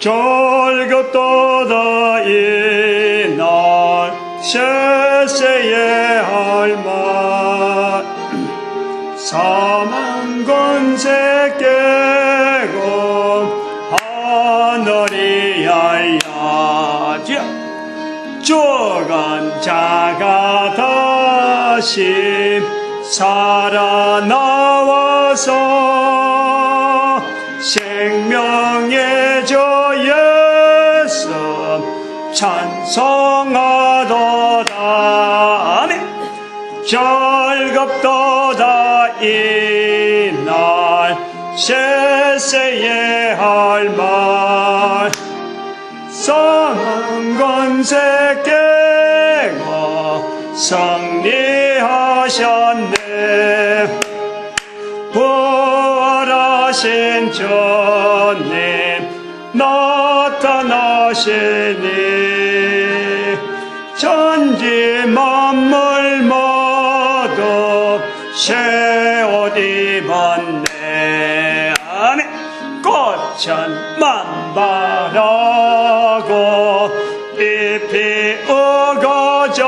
절급도다 이날 셋세의 할말 사망 권세 깨고 하늘이 열려져 죽은 자가 다시 살아나와서 생명의 주 예수 찬송하도다. 아멘. 절급도다 이날 셋세의 할말 사망 권세 깨고 승리하셨네. 부활하신 주님 나타나시니 천지 만물 모두 새 옷 입었네. 아멘. 꽃은 만발하고 잎이 우거져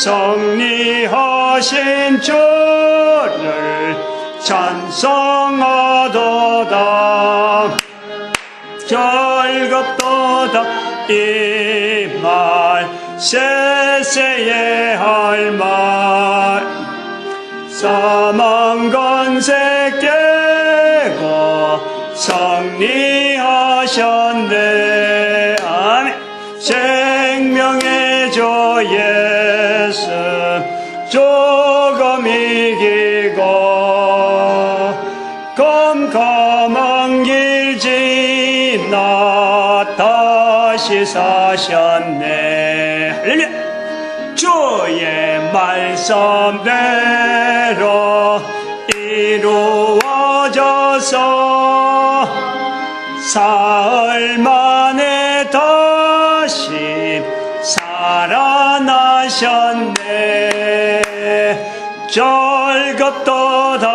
승리하신 주를 찬송하도다. 절급도다 이말 셋세의 할말 사망 권세 깨고 승리하셨네. 아멘. 생명의 주 예수 조금 이기고 컴컴한 길 지나 다시 사셨네. 할렐루야. 주의 말씀대로 이루어져서 사흘 만에 다시 살아나셨네. 절급도다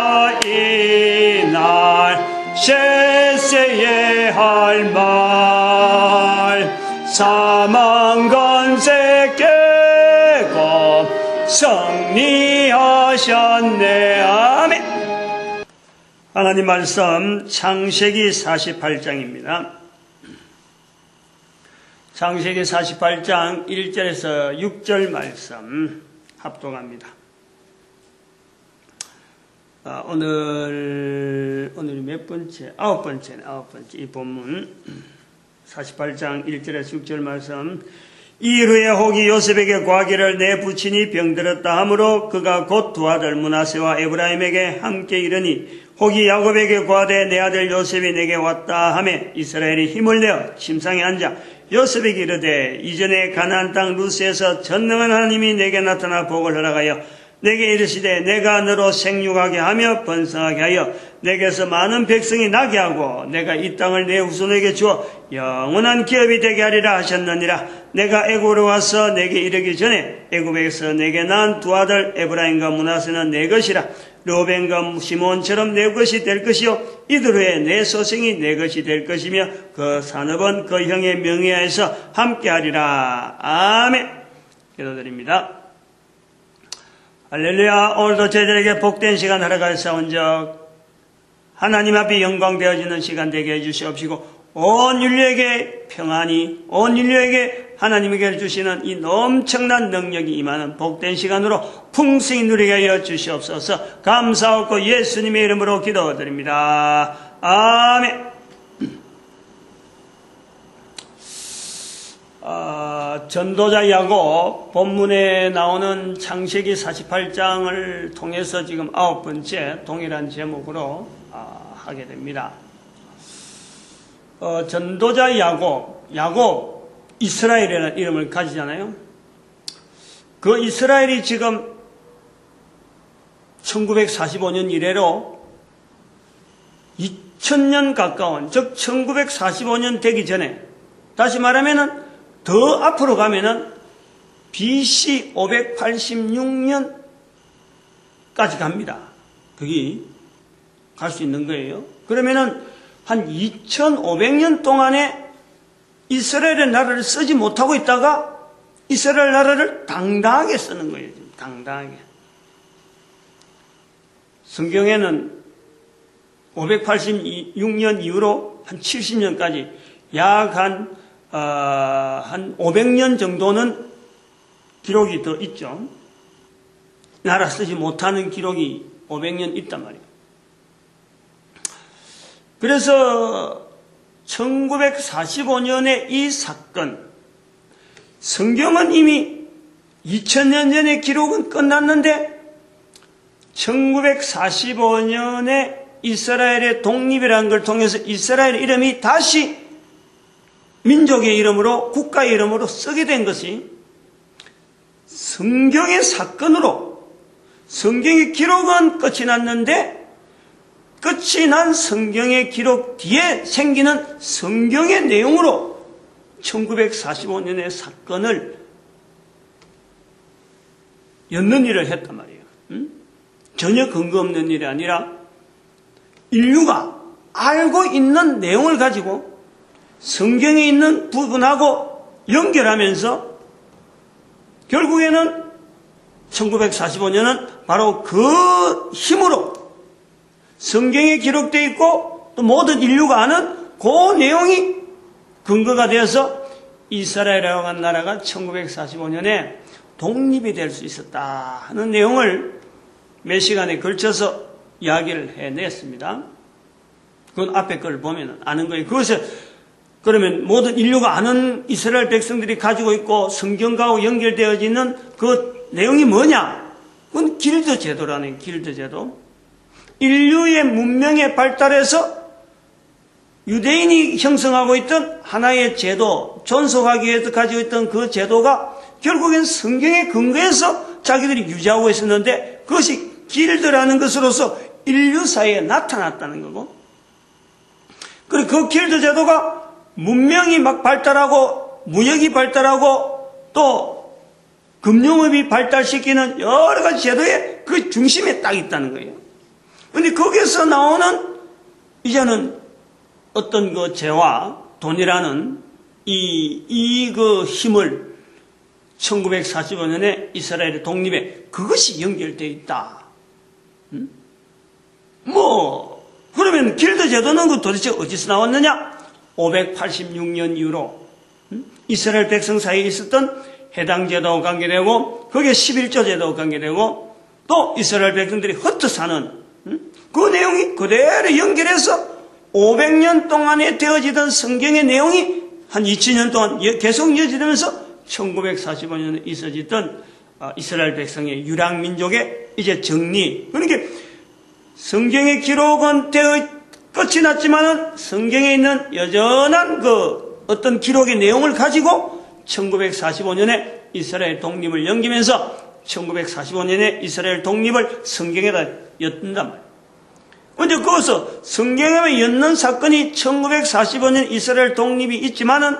이날 셋세의 할말 사망 권세 깨고 승리하셨네. 아멘. 하나님 말씀 창세기 48장입니다. 창세기 48장 1절에서 6절 말씀 합독합니다. 오늘이 몇 번째? 아홉 번째 이 본문 48장 1절에서 6절 말씀. 이후에 혹이 요셉에게 과기를 내 부친이 병들었다 하므로 그가 곧 두 아들 므낫세와 에브라임에게 함께 이르니 혹이 야곱에게 과되 내 아들 요셉이 내게 왔다 하매 이스라엘이 힘을 내어 침상에 앉아 요셉에게 이르되 이전에 가나안 땅 루스에서 전능한 하나님이 내게 나타나 복을 허락하여 내게 이르시되 내가 너로 생육하게 하며 번성하게 하여 내게서 많은 백성이 나게 하고 내가 이 땅을 내 후손에게 주어 영원한 기업이 되게 하리라 하셨느니라. 내가 애굽으로 와서 내게 이르기 전에 애굽에서 내게 낳은 두 아들 에브라임과 므낫세는 내 것이라. 르우벤과 시몬처럼 내 것이 될 것이요 이들 후에 내 소생이 내 것이 될 것이며 그 산업은 그 형의 명예하에서 함께하리라. 아멘. 기도드립니다. 할렐루야. 오늘도 저희들에게 복된 시간 허락하사온즉 하나님 앞에 영광되어지는 시간 되게 해주시옵시고 온 인류에게 평안이 온 인류에게 하나님에게 주시는 이 엄청난 능력이 임하는 복된 시간으로 풍성히 누리게 하여 주시옵소서. 감사하고 예수님의 이름으로 기도드립니다. 아멘. 전도자 야곱 본문에 나오는 창세기 48장을 통해서 지금 아홉 번째 동일한 제목으로 하게 됩니다. 전도자 야곱 이스라엘이라는 이름을 가지잖아요. 그 이스라엘이 지금 1945년 이래로 2000년 가까운, 즉 1945년 되기 전에, 다시 말하면은 더 앞으로 가면은 BC 586년까지 갑니다. 거기 갈 수 있는 거예요. 그러면은 한 2500년 동안에 이스라엘의 나라를 쓰지 못하고 있다가 이스라엘 나라를 당당하게 쓰는 거예요. 당당하게. 성경에는 586년 이후로 한 70년까지 약 한 500년 정도는 기록이 더 있죠. 나라 쓰지 못하는 기록이 500년 있단 말이에요. 그래서 1945년에 이 사건, 성경은 이미 2000년 전의 기록은 끝났는데 1945년에 이스라엘의 독립이라는 걸 통해서 이스라엘 이름이 다시 민족의 이름으로, 국가의 이름으로 쓰게 된 것이 성경의 사건으로, 성경의 기록은 끝이 났는데 끝이 난 성경의 기록 뒤에 생기는 성경의 내용으로 1945년의 사건을 엮는 일을 했단 말이에요. 전혀 근거 없는 일이 아니라 인류가 알고 있는 내용을 가지고 성경에 있는 부분하고 연결하면서 결국에는 1945년은 바로 그 힘으로 성경에 기록되어 있고 또 모든 인류가 아는 그 내용이 근거가 되어서 이스라엘이라고 하는 나라가 1945년에 독립이 될 수 있었다 하는 내용을 몇 시간에 걸쳐서 이야기를 해냈습니다. 그건 앞에 걸 보면 아는 거예요. 그것을 그러면 모든 인류가 아는 이스라엘 백성들이 가지고 있고 성경과도 연결되어지는 그 내용이 뭐냐? 그건 길드 제도라는 길드 제도. 인류의 문명의 발달에서 유대인이 형성하고 있던 하나의 제도, 존속하기 위해서 가지고 있던 그 제도가 결국엔 성경에 근거해서 자기들이 유지하고 있었는데 그것이 길드라는 것으로서 인류 사이에 나타났다는 거고, 그리고 그 길드 제도가 문명이 막 발달하고 무역이 발달하고 또 금융업이 발달시키는 여러 가지 제도의 그 중심에 딱 있다는 거예요. 그런데 거기에서 나오는 이제는 어떤 그 재와 돈이라는 그 힘을 1945년에 이스라엘의 독립에 그것이 연결되어 있다. 그러면 길드 제도는 그 도대체 어디서 나왔느냐? 586년 이후로 이스라엘 백성 사이에 있었던 해당 제도와 관계되고 거기에 11조 제도와 관계되고 또 이스라엘 백성들이 흩어사는 그 내용이 그대로 연결해서 500년 동안에 되어지던 성경의 내용이 한 2000년 동안 계속 이어지면서 1945년에 있어지던 이스라엘 백성의 유랑민족의 이제 정리. 그러니까 성경의 기록은 끝이 났지만은 성경에 있는 여전한 그 어떤 기록의 내용을 가지고 1945년에 이스라엘 독립을 연기면서 1945년에 이스라엘 독립을 성경에다 엿든단 말이에요. 근데 거기서 성경에 엿는 사건이 1945년 이스라엘 독립이 있지만은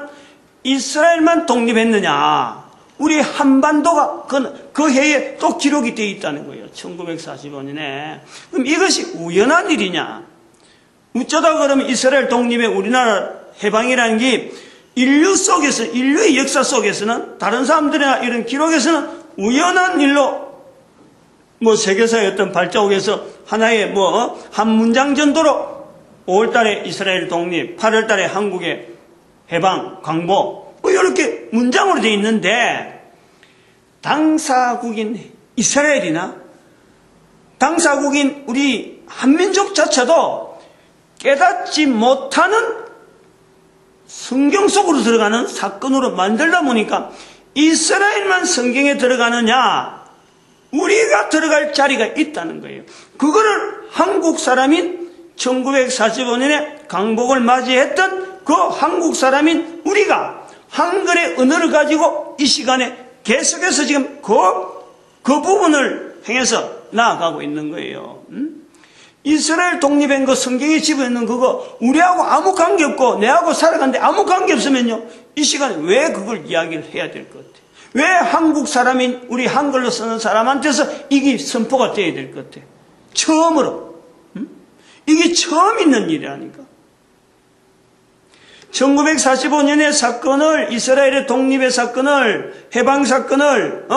이스라엘만 독립했느냐? 우리 한반도가 그 해에 또 기록이 되어 있다는 거예요. 1945년에. 그럼 이것이 우연한 일이냐? 어쩌다 그러면 이스라엘 독립에 우리나라 해방이라는 게 인류 속에서, 인류의 역사 속에서는 다른 사람들이나 이런 기록에서는 우연한 일로 세계사의 어떤 발자국에서 하나의 한 문장 정도로 5월달에 이스라엘 독립, 8월달에 한국의 해방, 광복 이렇게 문장으로 되어 있는데 당사국인 이스라엘이나 당사국인 우리 한민족 자체도 깨닫지 못하는 성경 속으로 들어가는 사건으로 만들다 보니까 이스라엘만 성경에 들어가느냐? 우리가 들어갈 자리가 있다는 거예요. 그거를 한국 사람인 1945년에 강복을 맞이했던 그 한국 사람인 우리가 한글의 언어를 가지고 이 시간에 계속해서 지금 그 부분을 행해서 나아가고 있는 거예요. 이스라엘 독립한 거 성경에 집어있는 그거 우리하고 아무 관계없고 내하고 살아가는데 아무 관계없으면요 이 시간에 왜 그걸 이야기를 해야 될 것 같아요? 왜 한국 사람인 우리 한글로 쓰는 사람한테서 이게 선포가 돼야 될 것 같아요? 처음으로. 이게 처음 있는 일이라니까. 1945년의 사건을, 이스라엘의 독립의 사건을, 해방 사건을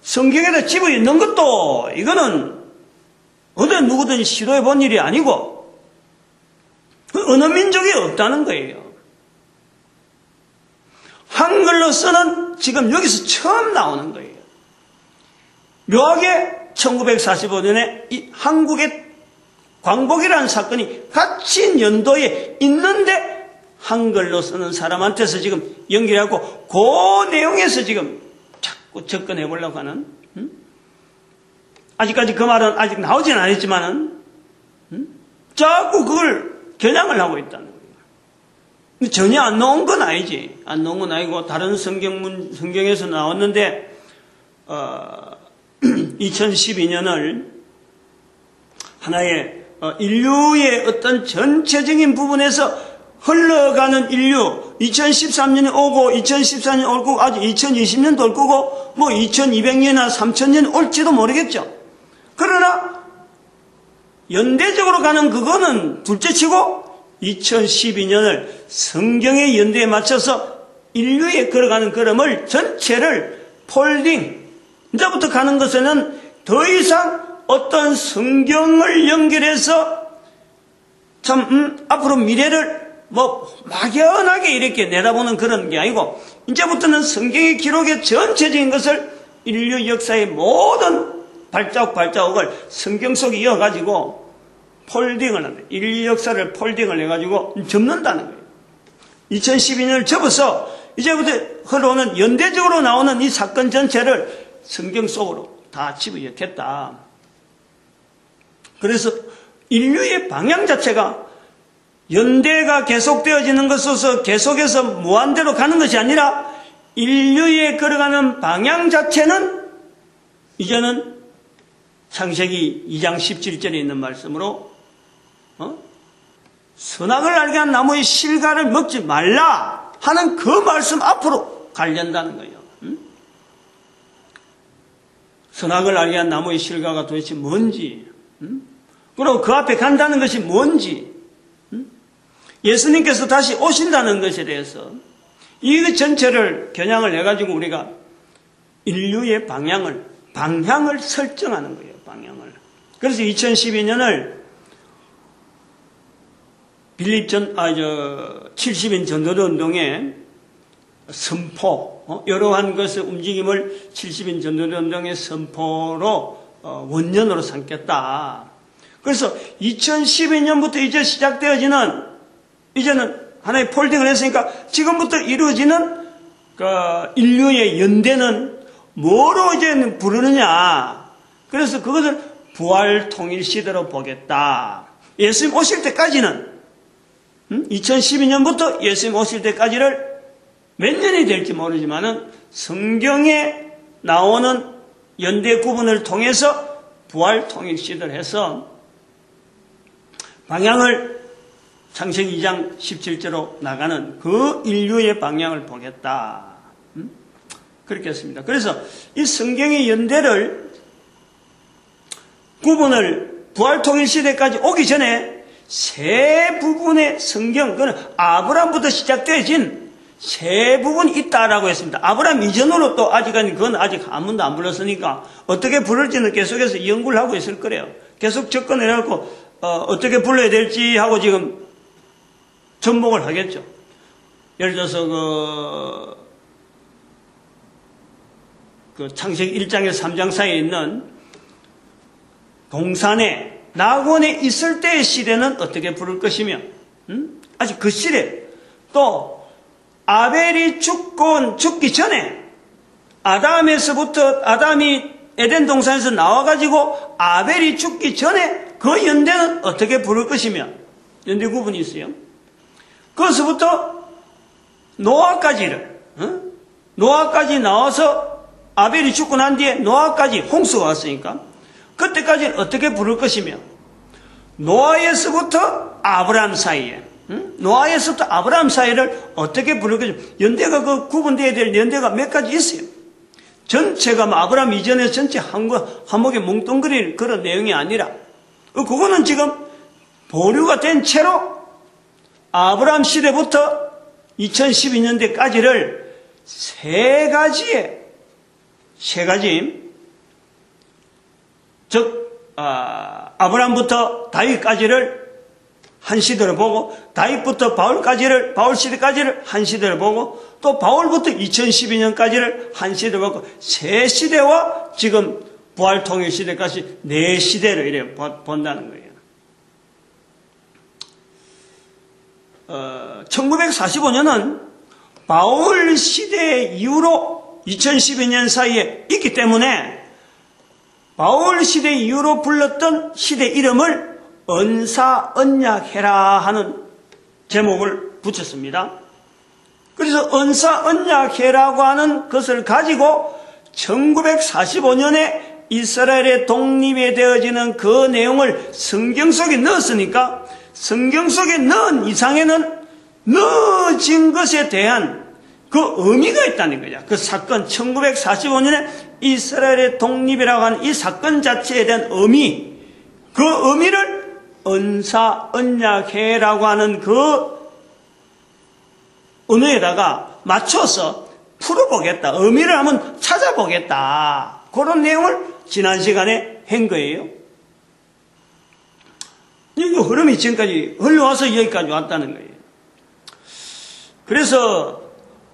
성경에다 집어넣는 것도 이거는 어느 누구든지 시도해 본 일이 아니고 어느 민족이 없다는 거예요. 한글로서는 지금 여기서 처음 나오는 거예요. 묘하게 1945년에 이 한국의 광복이라는 사건이 같이 연도에 있는데 한글로 쓰는 사람한테서 지금 연결하고 그 내용에서 지금 자꾸 접근해 보려고 하는, 아직까지 그 말은 아직 나오진 않았지만은 자꾸 그걸 겨냥을 하고 있다는 거예요. 전혀 안 나온 건 아니지. 안 나온 건 아니고 다른 성경에서 나왔는데 2012년을 하나의 인류의 어떤 전체적인 부분에서 흘러가는 인류, 2013년이 오고 2014년이 올 거고 아직 2020년도 올 거고 뭐 2200년이나 3000년 올지도 모르겠죠. 그러나 연대적으로 가는 그거는 둘째치고 2012년을 성경의 연대에 맞춰서 인류에 걸어가는 걸음을 전체를 폴딩, 이제부터 가는 것에는 더 이상 어떤 성경을 연결해서 참 앞으로 미래를 뭐 막연하게 이렇게 내다보는 그런 게 아니고 이제부터는 성경의 기록의 전체적인 것을 인류 역사의 모든 발자국을 성경 속에 이어가지고 폴딩을 한다. 인류 역사를 폴딩을 해가지고 접는다는 거예요. 2012년을 접어서 이제부터 흘러오는 연대적으로 나오는 이 사건 전체를 성경 속으로 다 집어넣겠다. 그래서 인류의 방향 자체가 연대가 계속되어지는 것으로서 계속해서 무한대로 가는 것이 아니라 인류에 걸어가는 방향 자체는 이제는 창세기 2장 17절에 있는 말씀으로 선악을 알게 한 나무의 실과를 먹지 말라 하는 그 말씀 앞으로 가려한다는 거예요. 선악을 알게 한 나무의 실과가 도대체 뭔지, 그리고 그 앞에 간다는 것이 뭔지, 예수님께서 다시 오신다는 것에 대해서 이 전체를 겨냥을 해가지고 우리가 인류의 방향을 설정하는 거예요. 방향을. 그래서 2012년을 70인 전도도 운동의 선포, 이러한 것의 움직임을 70인 전도도 운동의 선포로 원년으로 삼겠다. 그래서 2012년부터 이제 시작되어지는, 이제는 하나의 폴딩을 했으니까 지금부터 이루어지는 그 인류의 연대는 뭐로 이제 부르느냐. 그래서 그것을 부활 통일 시대로 보겠다. 예수님 오실 때까지는 2012년부터 예수님 오실 때까지를 몇 년이 될지 모르지만은 성경에 나오는 연대 구분을 통해서 부활 통일 시대를 해서 방향을 창세기 2장 17절로 나가는 그 인류의 방향을 보겠다. 그렇게 했습니다. 그래서 이 성경의 연대를 구분을 부활 통일 시대까지 오기 전에 세 부분의 성경, 그는 아브라함부터 시작되어진 세 부분이 있다라고 했습니다. 아브라함 이전으로 또 아직은 그건 아직 한 번도 안 불렀으니까 어떻게 부를지는 계속해서 연구를 하고 있을 거래요. 계속 접근을 해갖고 어떻게 불러야 될지 하고 지금 접목을 하겠죠. 예를 들어서 그 창세기 1장에서 3장 사이에 있는 동산에 낙원에 있을 때의 시대는 어떻게 부를 것이며, 아직 그 시대, 또 아벨이 죽기 전에 아담이 에덴 동산에서 나와가지고 아벨이 죽기 전에 그 연대는 어떻게 부를 것이며, 연대 구분이 있어요. 거기서부터 노아까지 나와서 아벨이 죽고 난 뒤에 노아까지 홍수가 왔으니까 그때까지는 어떻게 부를 것이며, 노아에서부터 아브라함 사이에, 노아에서부터 아브라함 사이를 어떻게 부를 것이며, 연대가 그 구분되어야 될 연대가 몇 가지 있어요. 전체가 아브라함 이전에 전체 한목에 뭉뚱그릴 그런 내용이 아니라, 그거는 지금 보류가 된 채로 아브라함 시대부터 2012년대까지를 세 가지, 즉, 아브라함부터 다윗까지를 한 시대로 보고, 다윗부터 바울 시대까지를 한 시대로 보고, 또 바울부터 2012년까지를 한 시대로 보고, 세 시대와 지금 부활 통일 시대까지 네 시대를 이렇게 본다는 거예요. 1945년은 바울 시대 이후로 2012년 사이에 있기 때문에 바울 시대 이후로 불렀던 시대 이름을 언사언약해라 하는 제목을 붙였습니다. 그래서 언사언약해라고 하는 것을 가지고 1945년에 이스라엘의 독립이 되어지는 그 내용을 성경 속에 넣었으니까 성경 속에 넣은 이상에는 넣어진 것에 대한 그 의미가 있다는 거죠. 그 사건, 1945년에 이스라엘의 독립이라고 하는 이 사건 자체에 대한 의미, 그 의미를 언사언약해라고 하는 그 언어에다가 맞춰서 풀어보겠다. 의미를 한번 찾아보겠다. 그런 내용을 지난 시간에 한 거예요. 이 흐름이 지금까지 흘러와서 여기까지 왔다는 거예요. 그래서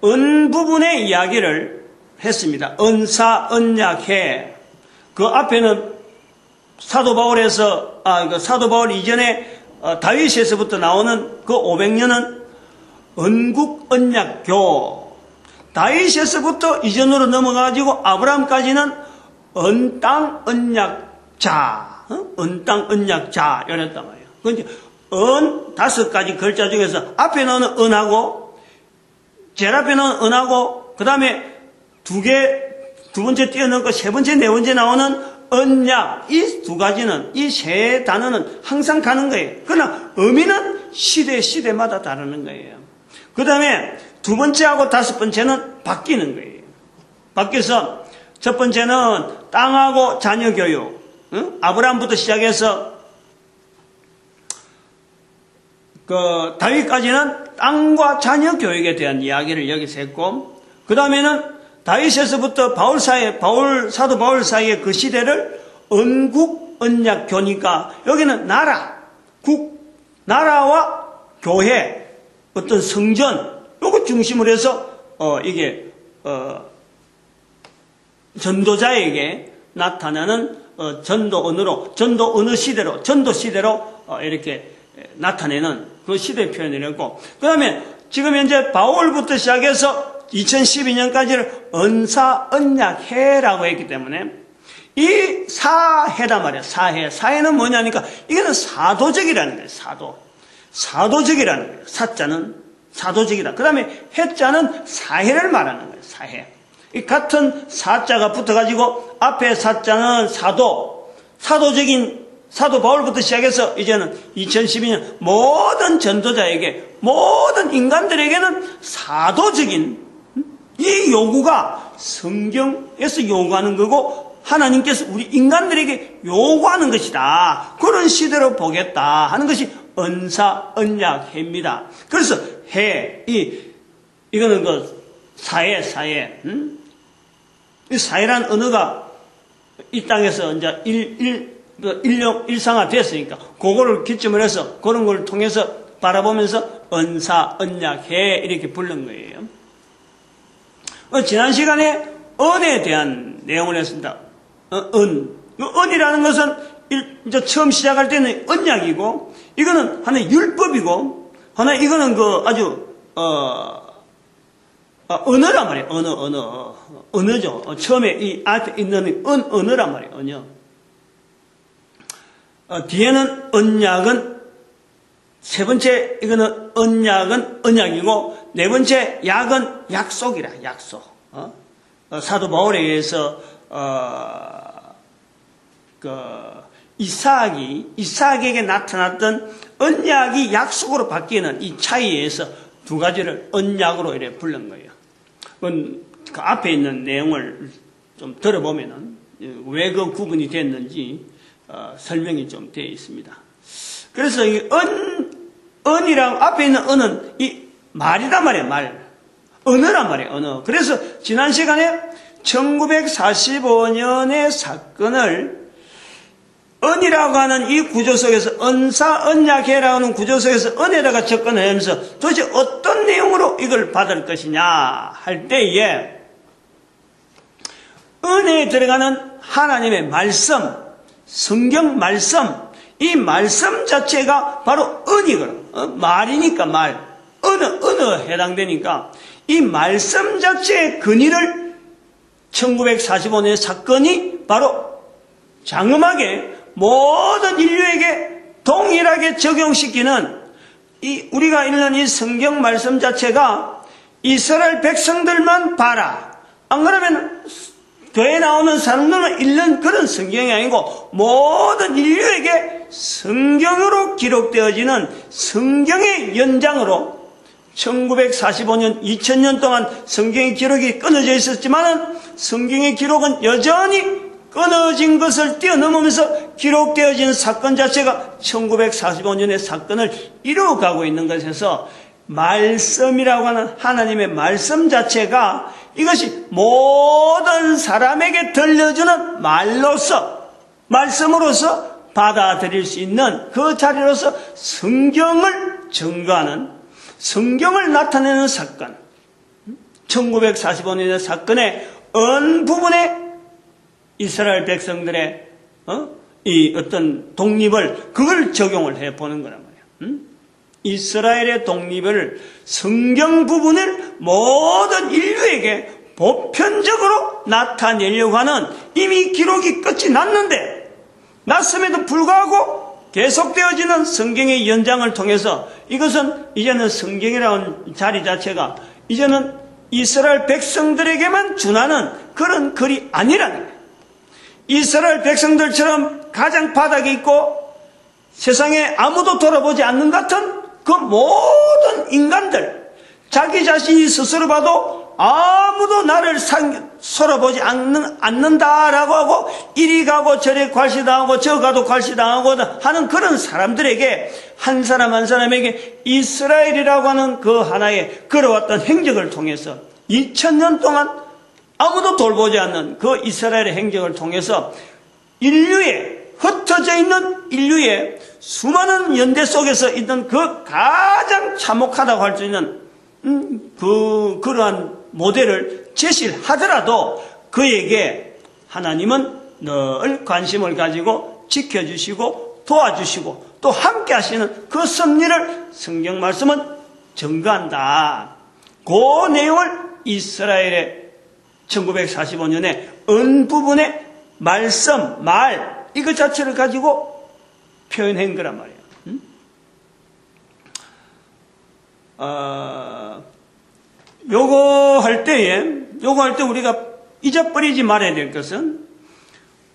은 부분의 이야기를 했습니다. 언사언약해. 그 앞에는 사도 바울에서 사도 바울 이전에 다윗에서부터 나오는 그 500년은 언국언약교. 다윗에서부터 이전으로 넘어가가지고 아브라함까지는 언땅언약자, 언땅언약자 이랬단 말이에요. 그러니까 은 5가지 글자 중에서 앞에 나오는 은하고 제일 앞에 나오는 은하고 그 다음에 두 번째 띄어넣고 세 번째, 네 번째 나오는 언약, 이 두 가지는, 이 세 단어는 항상 가는 거예요. 그러나 의미는 시대마다 다르는 거예요. 그 다음에 두 번째하고 다섯 번째는 바뀌는 거예요. 바뀌어서 첫 번째는 땅하고 자녀 교육, 아브라함부터 시작해서 다윗까지는 땅과 자녀 교육에 대한 이야기를 여기서 했고, 그 다음에는 다윗에서부터 사도 바울 사이의 그 시대를 언국언약교니까 여기는 나라와 교회, 어떤 성전, 요거 중심으로 해서 이게 전도자에게 나타나는 전도 언어 시대로 이렇게 나타내는 그 시대 표현을 했고, 그 다음에 지금 현재 바울부터 시작해서 2012년까지를 언사언약해라고 했기 때문에 이 사해란 말이야. 사해는 뭐냐니까 이거는 사도적이라는 거예요. 사도적이라는 거예요. 사자는 사도적이다. 그 다음에 해자는 사해를 말하는 거예요. 사해. 이 같은 사자가 붙어가지고 앞에 사자는 사도적인 사도 바울부터 시작해서 이제는 2012년 모든 전도자에게, 모든 인간들에게는 사도적인 이 요구가 성경에서 요구하는 거고 하나님께서 우리 인간들에게 요구하는 것이다. 그런 시대로 보겠다 하는 것이 언사언약해입니다. 그래서 이거는 그 사해. 이 사해라는 언어가 이 땅에서 이제 일상화 됐으니까 그거를 기점으로 해서 그런 걸 통해서 바라보면서 언사언약해 이렇게 부른 거예요. 지난 시간에 언에 대한 내용을 했습니다. 언이라는 것은 이제 처음 시작할 때는 언약이고, 이거는 하나의 율법이고, 이거는 그 아주 언어란 말이에요. 언어죠. 처음에 이 앞에 있는 언어란 말이에요. 언어. 뒤에는 언약은, 세 번째 이거는 언약이고, 네 번째 약은 약속이라, 약속. 사도 바울에 의해서 이삭에게 나타났던 언약이 약속으로 바뀌는 이 차이에서 두 가지를 언약으로 이렇게 부른 거예요. 그 앞에 있는 내용을 좀 들어보면은 왜 그 구분이 됐는지 설명이 좀 되어 있습니다. 그래서 이 언이랑 앞에 있는 언은 이 말이란 말이에요, 말. 언어란 말이에요, 언어. 그래서 지난 시간에 1945년의 사건을 언이라고 하는 이 구조 속에서 언사, 언약해라고 하는 구조 속에서 언에다가 접근을 하면서 도대체 어떤 내용으로 이걸 받을 것이냐 할 때에 은혜에 들어가는 하나님의 말씀, 성경 말씀, 이 말씀 자체가 바로 은이거든. 말이니까 말. 언어 해당되니까 이 말씀 자체의 근위를 1945년의 사건이 바로 장엄하게 모든 인류에게 동일하게 적용시키는 우리가 읽는 이 성경 말씀 자체가 이스라엘 백성들만 봐라. 안 그러면 교회에 나오는 사람들만 읽는 그런 성경이 아니고 모든 인류에게 성경으로 기록되어지는 성경의 연장으로 1945년, 2000년 동안 성경의 기록이 끊어져 있었지만 성경의 기록은 여전히 끊어진 것을 뛰어넘으면서 기록되어진 사건 자체가 1945년의 사건을 이루어가고 있는 것에서 말씀이라고 하는 하나님의 말씀 자체가 이것이 모든 사람에게 들려주는 말로서, 말씀으로서 받아들일 수 있는 그 자리로서 성경을 증거하는, 성경을 나타내는 사건, 1945년의 사건의 어느 부분에 이스라엘 백성들의 이 어떤 독립을 그걸 적용을 해보는 거란 말이야. 이스라엘의 독립을 성경 부분을 모든 인류에게 보편적으로 나타내려고 하는 이미 기록이 끝이 났는데 났음에도 불구하고 계속되어지는 성경의 연장을 통해서 이것은 이제는 성경이라는 자리 자체가 이제는 이스라엘 백성들에게만 준하는 그런 글이 아니라는 거예요. 이스라엘 백성들처럼 가장 바닥에 있고 세상에 아무도 돌아보지 않는 것 같은 그 모든 인간들, 자기 자신이 스스로 봐도 아무도 나를 sor어보지 않는다라고 하고 이리 가고 저리 괄시당하고 저 가도 괄시당하고 하는 그런 사람들에게 한 사람 한 사람에게 이스라엘이라고 하는 그 하나의 걸어왔던 행적을 통해서 2000년 동안 아무도 돌보지 않는 그 이스라엘의 행적을 통해서 인류의 흩어져 있는 인류의 수많은 연대 속에서 있는 그 가장 참혹하다고 할 수 있는 그러한 모델을 제시를 하더라도 그에게 하나님은 늘 관심을 가지고 지켜주시고 도와주시고 또 함께 하시는 그 섭리를 성경 말씀은 증거한다. 그 내용을 이스라엘의 1945년에 은 부분의 말씀, 말 이것 자체를 가지고 표현한 거란 말이에요. 요거 할 때 우리가 잊어버리지 말아야 될 것은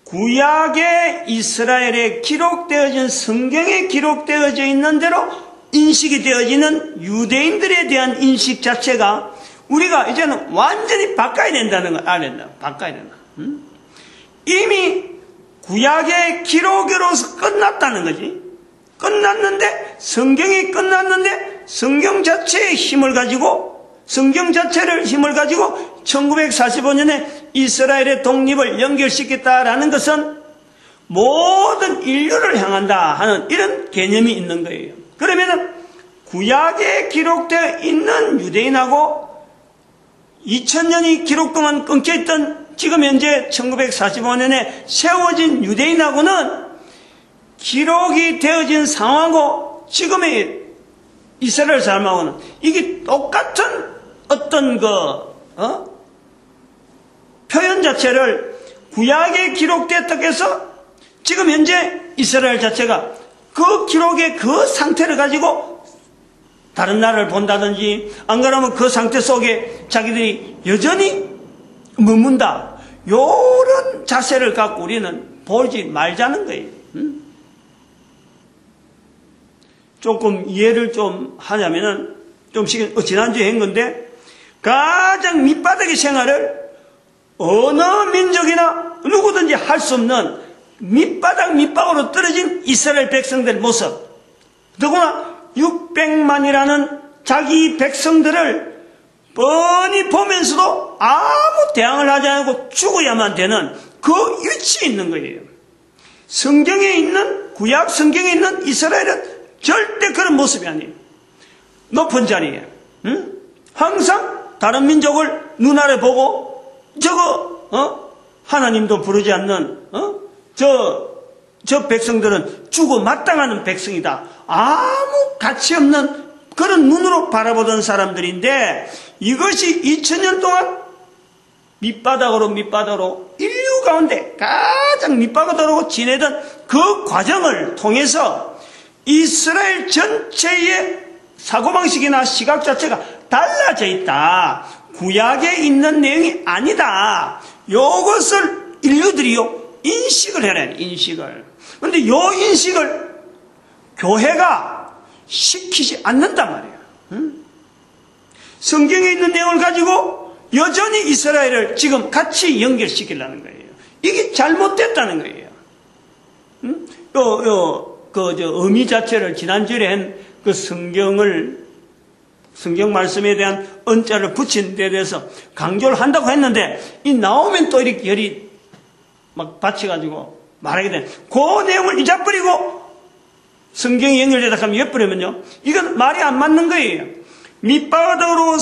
구약의 이스라엘에 기록되어진 성경에 기록되어져 있는 대로 인식이 되어지는 유대인들에 대한 인식 자체가 우리가 이제는 완전히 바꿔야 된다는 걸 알아야 된다. 바꿔야 된다. 이미 구약의 기록으로서 끝났다는 거지. 끝났는데 성경이 끝났는데 성경 자체의 힘을 가지고 성경 자체를 힘을 가지고 1945년에 이스라엘의 독립을 연결시켰다라는 것은 모든 인류를 향한다 하는 이런 개념이 있는 거예요. 그러면은 구약에 기록되어 있는 유대인하고 2000년이 기록 동안 끊겨있던 지금 현재 1945년에 세워진 유대인하고는 기록이 되어진 상황하고 지금의 이스라엘 사람하고는 이게 똑같은 어떤 표현 자체를 구약에 기록됐다고 해서 지금 현재 이스라엘 자체가 그 기록의 그 상태를 가지고 다른 나라를 본다든지 안 그러면 그 상태 속에 자기들이 여전히 머문다. 요런 자세를 갖고 우리는 보지 말자는 거예요. 조금 이해를 좀 하냐면은 좀씩 지난주에 한 건데 가장 밑바닥의 생활을 어느 민족이나 누구든지 할 수 없는 밑바닥으로 떨어진 이스라엘 백성들 모습. 더구나 600만이라는 자기 백성들을 뻔히 보면서도 아무 대항을 하지 않고 죽어야만 되는 그 위치에 있는 거예요. 성경에 있는, 구약 성경에 있는 이스라엘은 절대 그런 모습이 아니에요. 높은 자리에, 응? 항상 다른 민족을 눈아래 보고, 하나님도 부르지 않는, 저 백성들은 죽어 마땅하는 백성이다. 아무 가치 없는 그런 눈으로 바라보던 사람들인데, 이것이 2000년 동안 밑바닥으로 인류 가운데 가장 밑바닥으로 지내던 그 과정을 통해서 이스라엘 전체의 사고방식이나 시각 자체가 달라져 있다. 구약에 있는 내용이 아니다. 이것을 인류들이요 인식을 해라. 인식을. 그런데 요 인식을 교회가 시키지 않는단 말이에요. 응? 성경에 있는 내용을 가지고 여전히 이스라엘을 지금 같이 연결시키려는 거예요. 이게 잘못됐다는 거예요. 응? 의미 자체를 지난주에 한 그 성경 말씀에 대한 언자를 붙인 데 대해서 강조를 한다고 했는데, 이 나오면 또 이렇게 열이 막 받쳐가지고 말하게 된, 그 내용을 잊어버리고 성경이 연결되다 하면 엿버리면요, 이건 말이 안 맞는 거예요. 밑바닥으로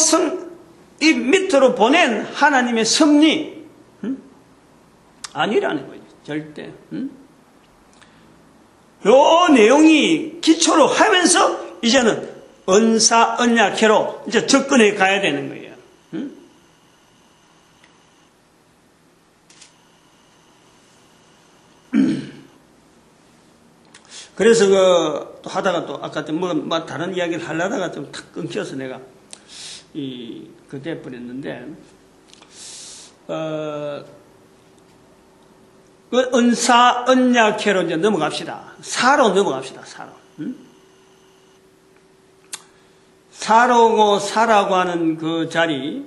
이 밑으로 보낸 하나님의 섭리, 아니라는 거죠. 절대. 요 내용이 기초로 하면서 이제는 언사, 언약회로 이제 접근해 가야 되는 거예요. 그래서 또 하다가 또 아까 뭐 다른 이야기를 하려다가 좀 탁 끊겨서 내가 그때 버렸는데, 그 은사, 언약회로 이제 넘어갑시다. 사로 넘어갑시다. 사로. 사로고 사라고 하는 그 자리,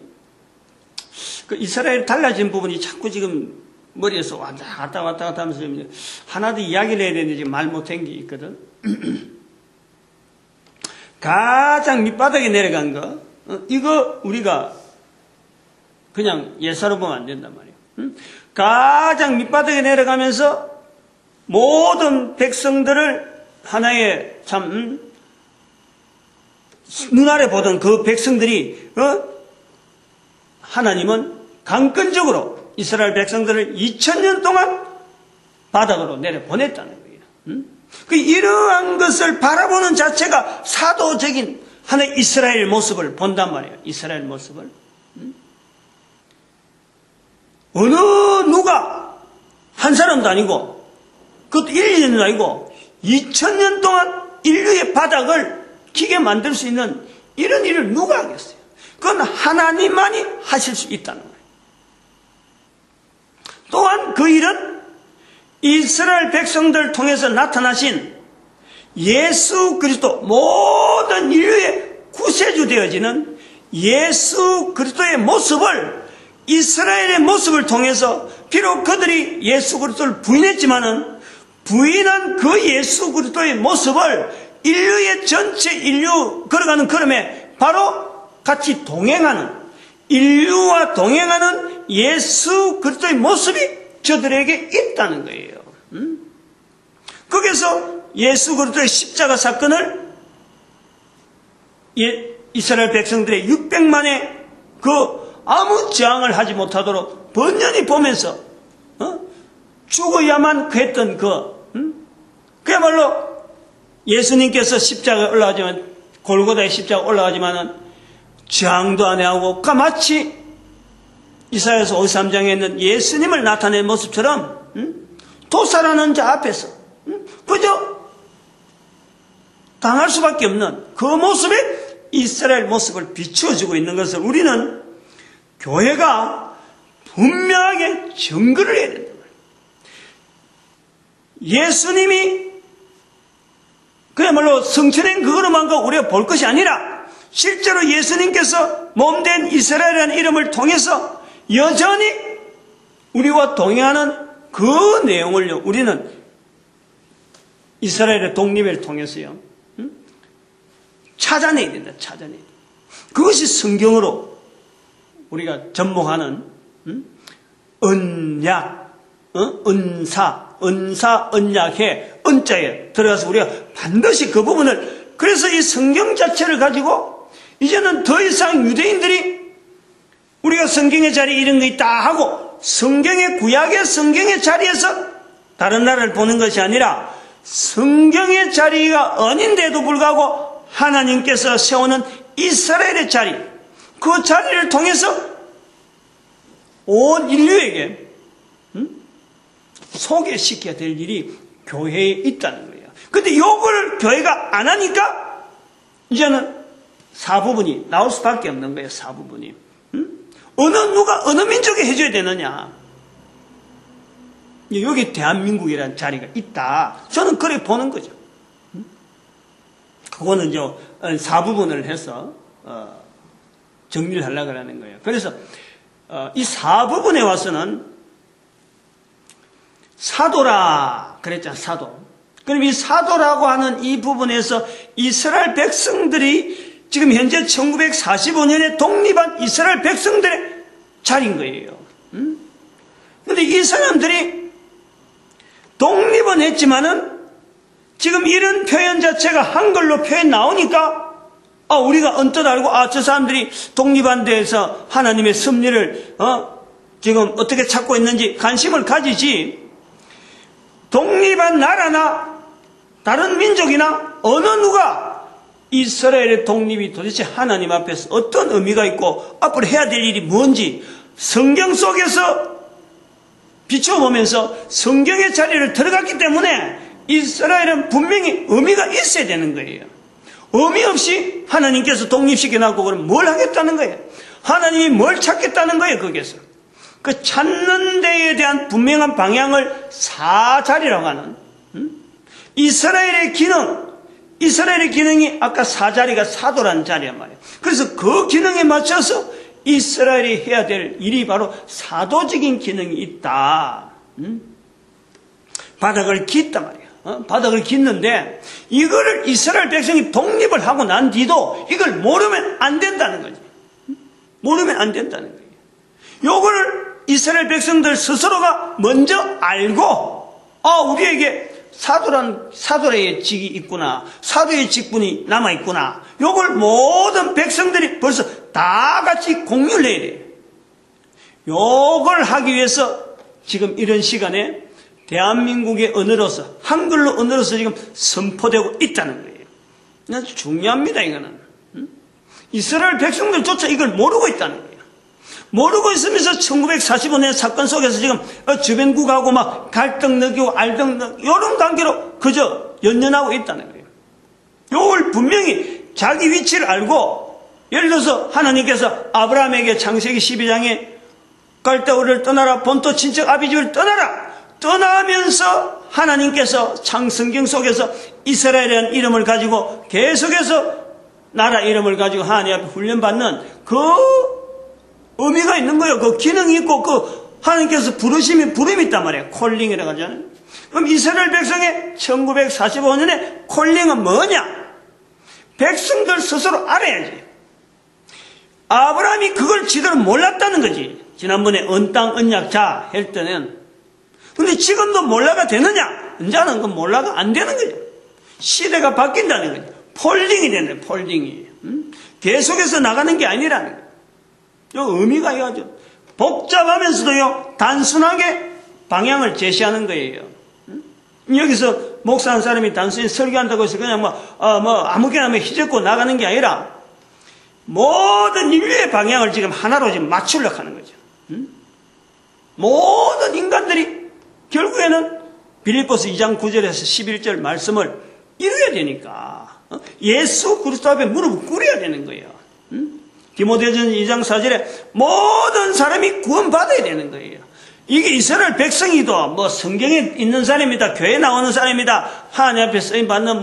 그 이스라엘 달라진 부분이 자꾸 지금 머리에서 왔다 갔다 하면서 하나도 이야기를 해야 되는데 지금 말 못한 게 있거든. 가장 밑바닥에 내려간 거, 이거 우리가 그냥 예사로 보면 안 된단 말이에요. 가장 밑바닥에 내려가면서 모든 백성들을 하나의 참 눈아래 보던 그 백성들이 하나님은 강권적으로 이스라엘 백성들을 2000년 동안 바닥으로 내려보냈다는 거예요. 이러한 것을 바라보는 자체가 사도적인 하나의 이스라엘 모습을 본단 말이에요. 이스라엘 모습을. 어느 누가 한 사람도 아니고, 그것도 1, 2년도 아니고 2000년 동안 인류의 바닥을 기게 만들 수 있는 이런 일을 누가 하겠어요? 그건 하나님만이 하실 수 있다는 거예요. 또한 그 일은 이스라엘 백성들을 통해서 나타나신 예수 그리스도, 모든 인류의 구세주 되어지는 예수 그리스도의 모습을, 이스라엘의 모습을 통해서, 비록 그들이 예수 그리스도를 부인했지만은 부인한 그 예수 그리스도의 모습을 인류의 전체 인류 걸어가는 걸음에 바로 같이 동행하는, 인류와 동행하는 예수 그리스도의 모습이 저들에게 있다는 거예요. 거기서 예수 그리스도의 십자가 사건을 이스라엘 백성들의 600만의 그 아무 저항을 하지 못하도록 번연히 보면서 죽어야만 했던 그야말로 예수님께서 십자가에 올라가지만, 골고다의 십자가 올라가지만은 저항도 안 하고, 마치 이사야서 53장에 있는 예수님을 나타낸 모습처럼 도살하는 자 앞에서 그저 당할 수밖에 없는 그 모습에 이스라엘 모습을 비추어주고 있는 것을 우리는 교회가 분명하게 증거를 해야 된다. 예수님이 그야말로 성취된 그것만 우리가 볼 것이 아니라, 실제로 예수님께서 몸된 이스라엘이라는 이름을 통해서 여전히 우리와 동행하는 그 내용을요, 우리는 이스라엘의 독립을 통해서요, 찾아내야 된다. 찾아내야 된다. 그것이 성경으로 우리가 접목하는 언약, 은사, 언약해, 은자에 들어가서 우리가 반드시 그 부분을, 그래서 이 성경 자체를 가지고 이제는 더 이상 유대인들이 우리가 성경의 자리에 이런 거 있다 하고 성경의 구약의 성경의 자리에서 다른 나라를 보는 것이 아니라 성경의 자리가 아닌데도 불구하고 하나님께서 세우는 이스라엘의 자리, 그 자리를 통해서 온 인류에게 소개시켜야 될 일이 교회에 있다는 거예요. 근데 요거를 교회가 안 하니까 이제는 사부분이 나올 수밖에 없는 거예요. 사부분이. 어느 민족에 해줘야 되느냐. 여기 대한민국이라는 자리가 있다. 저는 그렇게 보는 거죠. 그거는 사부분을 해서 정리를 하려고 하는 거예요. 그래서 이 사부분에 와서는 사도라 그랬잖아. 사도. 그럼 이 사도라고 하는 이 부분에서 이스라엘 백성들이 지금 현재 1945년에 독립한 이스라엘 백성들의 자리인 거예요. 그런데 이 사람들이 독립은 했지만은 지금 이런 표현 자체가 한글로 표현 나오니까 우리가 언뜻 알고 저 사람들이 독립한 데에서 하나님의 섭리를 지금 어떻게 찾고 있는지 관심을 가지지, 독립한 나라나 다른 민족이나 어느 누가 이스라엘의 독립이 도대체 하나님 앞에서 어떤 의미가 있고 앞으로 해야 될 일이 뭔지 성경 속에서 비춰보면서 성경의 자리를 들어갔기 때문에 이스라엘은 분명히 의미가 있어야 되는 거예요. 의미 없이 하나님께서 독립시켜놨고 그럼 뭘 하겠다는 거예요? 하나님이 뭘 찾겠다는 거예요? 거기에서 그 찾는 데에 대한 분명한 방향을 사자리라고 하는 이스라엘의 기능이 아까 사자리가 사도라는 자리란 말이에요. 그래서 그 기능에 맞춰서 이스라엘이 해야 될 일이 바로 사도적인 기능이 있다. 바닥을 깃단 말이에요. 바닥을 깃는데 이거를 이스라엘 백성이 독립을 하고 난 뒤도 이걸 모르면 안 된다는 거지. 모르면 안 된다는 거예요. 요거를 이스라엘 백성들 스스로가 먼저 알고 우리에게 사도의 직이 있구나, 사도의 직분이 남아있구나, 요걸 모든 백성들이 벌써 다 같이 공유를 해야 돼요. 요걸 하기 위해서 지금 이런 시간에 대한민국의 언어로서, 한글로 언어로서 지금 선포되고 있다는 거예요. 아주 중요합니다, 이거는. 이스라엘 백성들조차 이걸 모르고 있다는 거예요. 모르고 있으면서 1945년 사건 속에서 지금 주변국하고 막 갈등 느끼고 알등 느끼고 이런 관계로 그저 연연하고 있다는 거예요. 이걸 분명히 자기 위치를 알고, 예를 들어서 하나님께서 아브라함에게 창세기 12장에 갈대우를 떠나라, 본토 친척 아비집을 떠나면서 하나님께서 창성경 속에서 이스라엘이라는 이름을 가지고 계속해서 나라 이름을 가지고 하나님 앞에 훈련받는 그 의미가 있는 거예요. 그 기능이 있고 그 하나님께서 부르심이 부름이 있단 말이에요. 콜링이라고 하잖아요. 그럼 이스라엘 백성의 1945년에 콜링은 뭐냐? 백성들 스스로 알아야지. 아브라함이 그걸 제대로 몰랐다는 거지. 지난번에 언땅 언약자 할 때는. 근데 지금도 몰라가 되느냐? 이제는 그건 몰라가 안 되는 거죠. 시대가 바뀐다는 거죠. 폴딩이 되는 거예요. 폴딩이. 계속해서 나가는 게 아니라는 거예요. 요 의미가 아주 복잡하면서도요 단순하게 방향을 제시하는 거예요. 여기서 목사한 사람이 단순히 설교한다고 해서 그냥 아무개나 휘젓고 나가는 게 아니라 모든 인류의 방향을 지금 하나로 지금 맞추려고 하는 거죠. 모든 인간들이 결국에는 빌립보서 2장 9절에서 11절 말씀을 이루어야 되니까 예수 그리스도 앞에 무릎을 꿇어야 되는 거예요. 디모데전 2장 4절에 모든 사람이 구원받아야 되는 거예요. 이게 이스라엘 백성이도 성경에 있는 사람이다, 교회 나오는 사람이다, 하나님 앞에 쓰임받는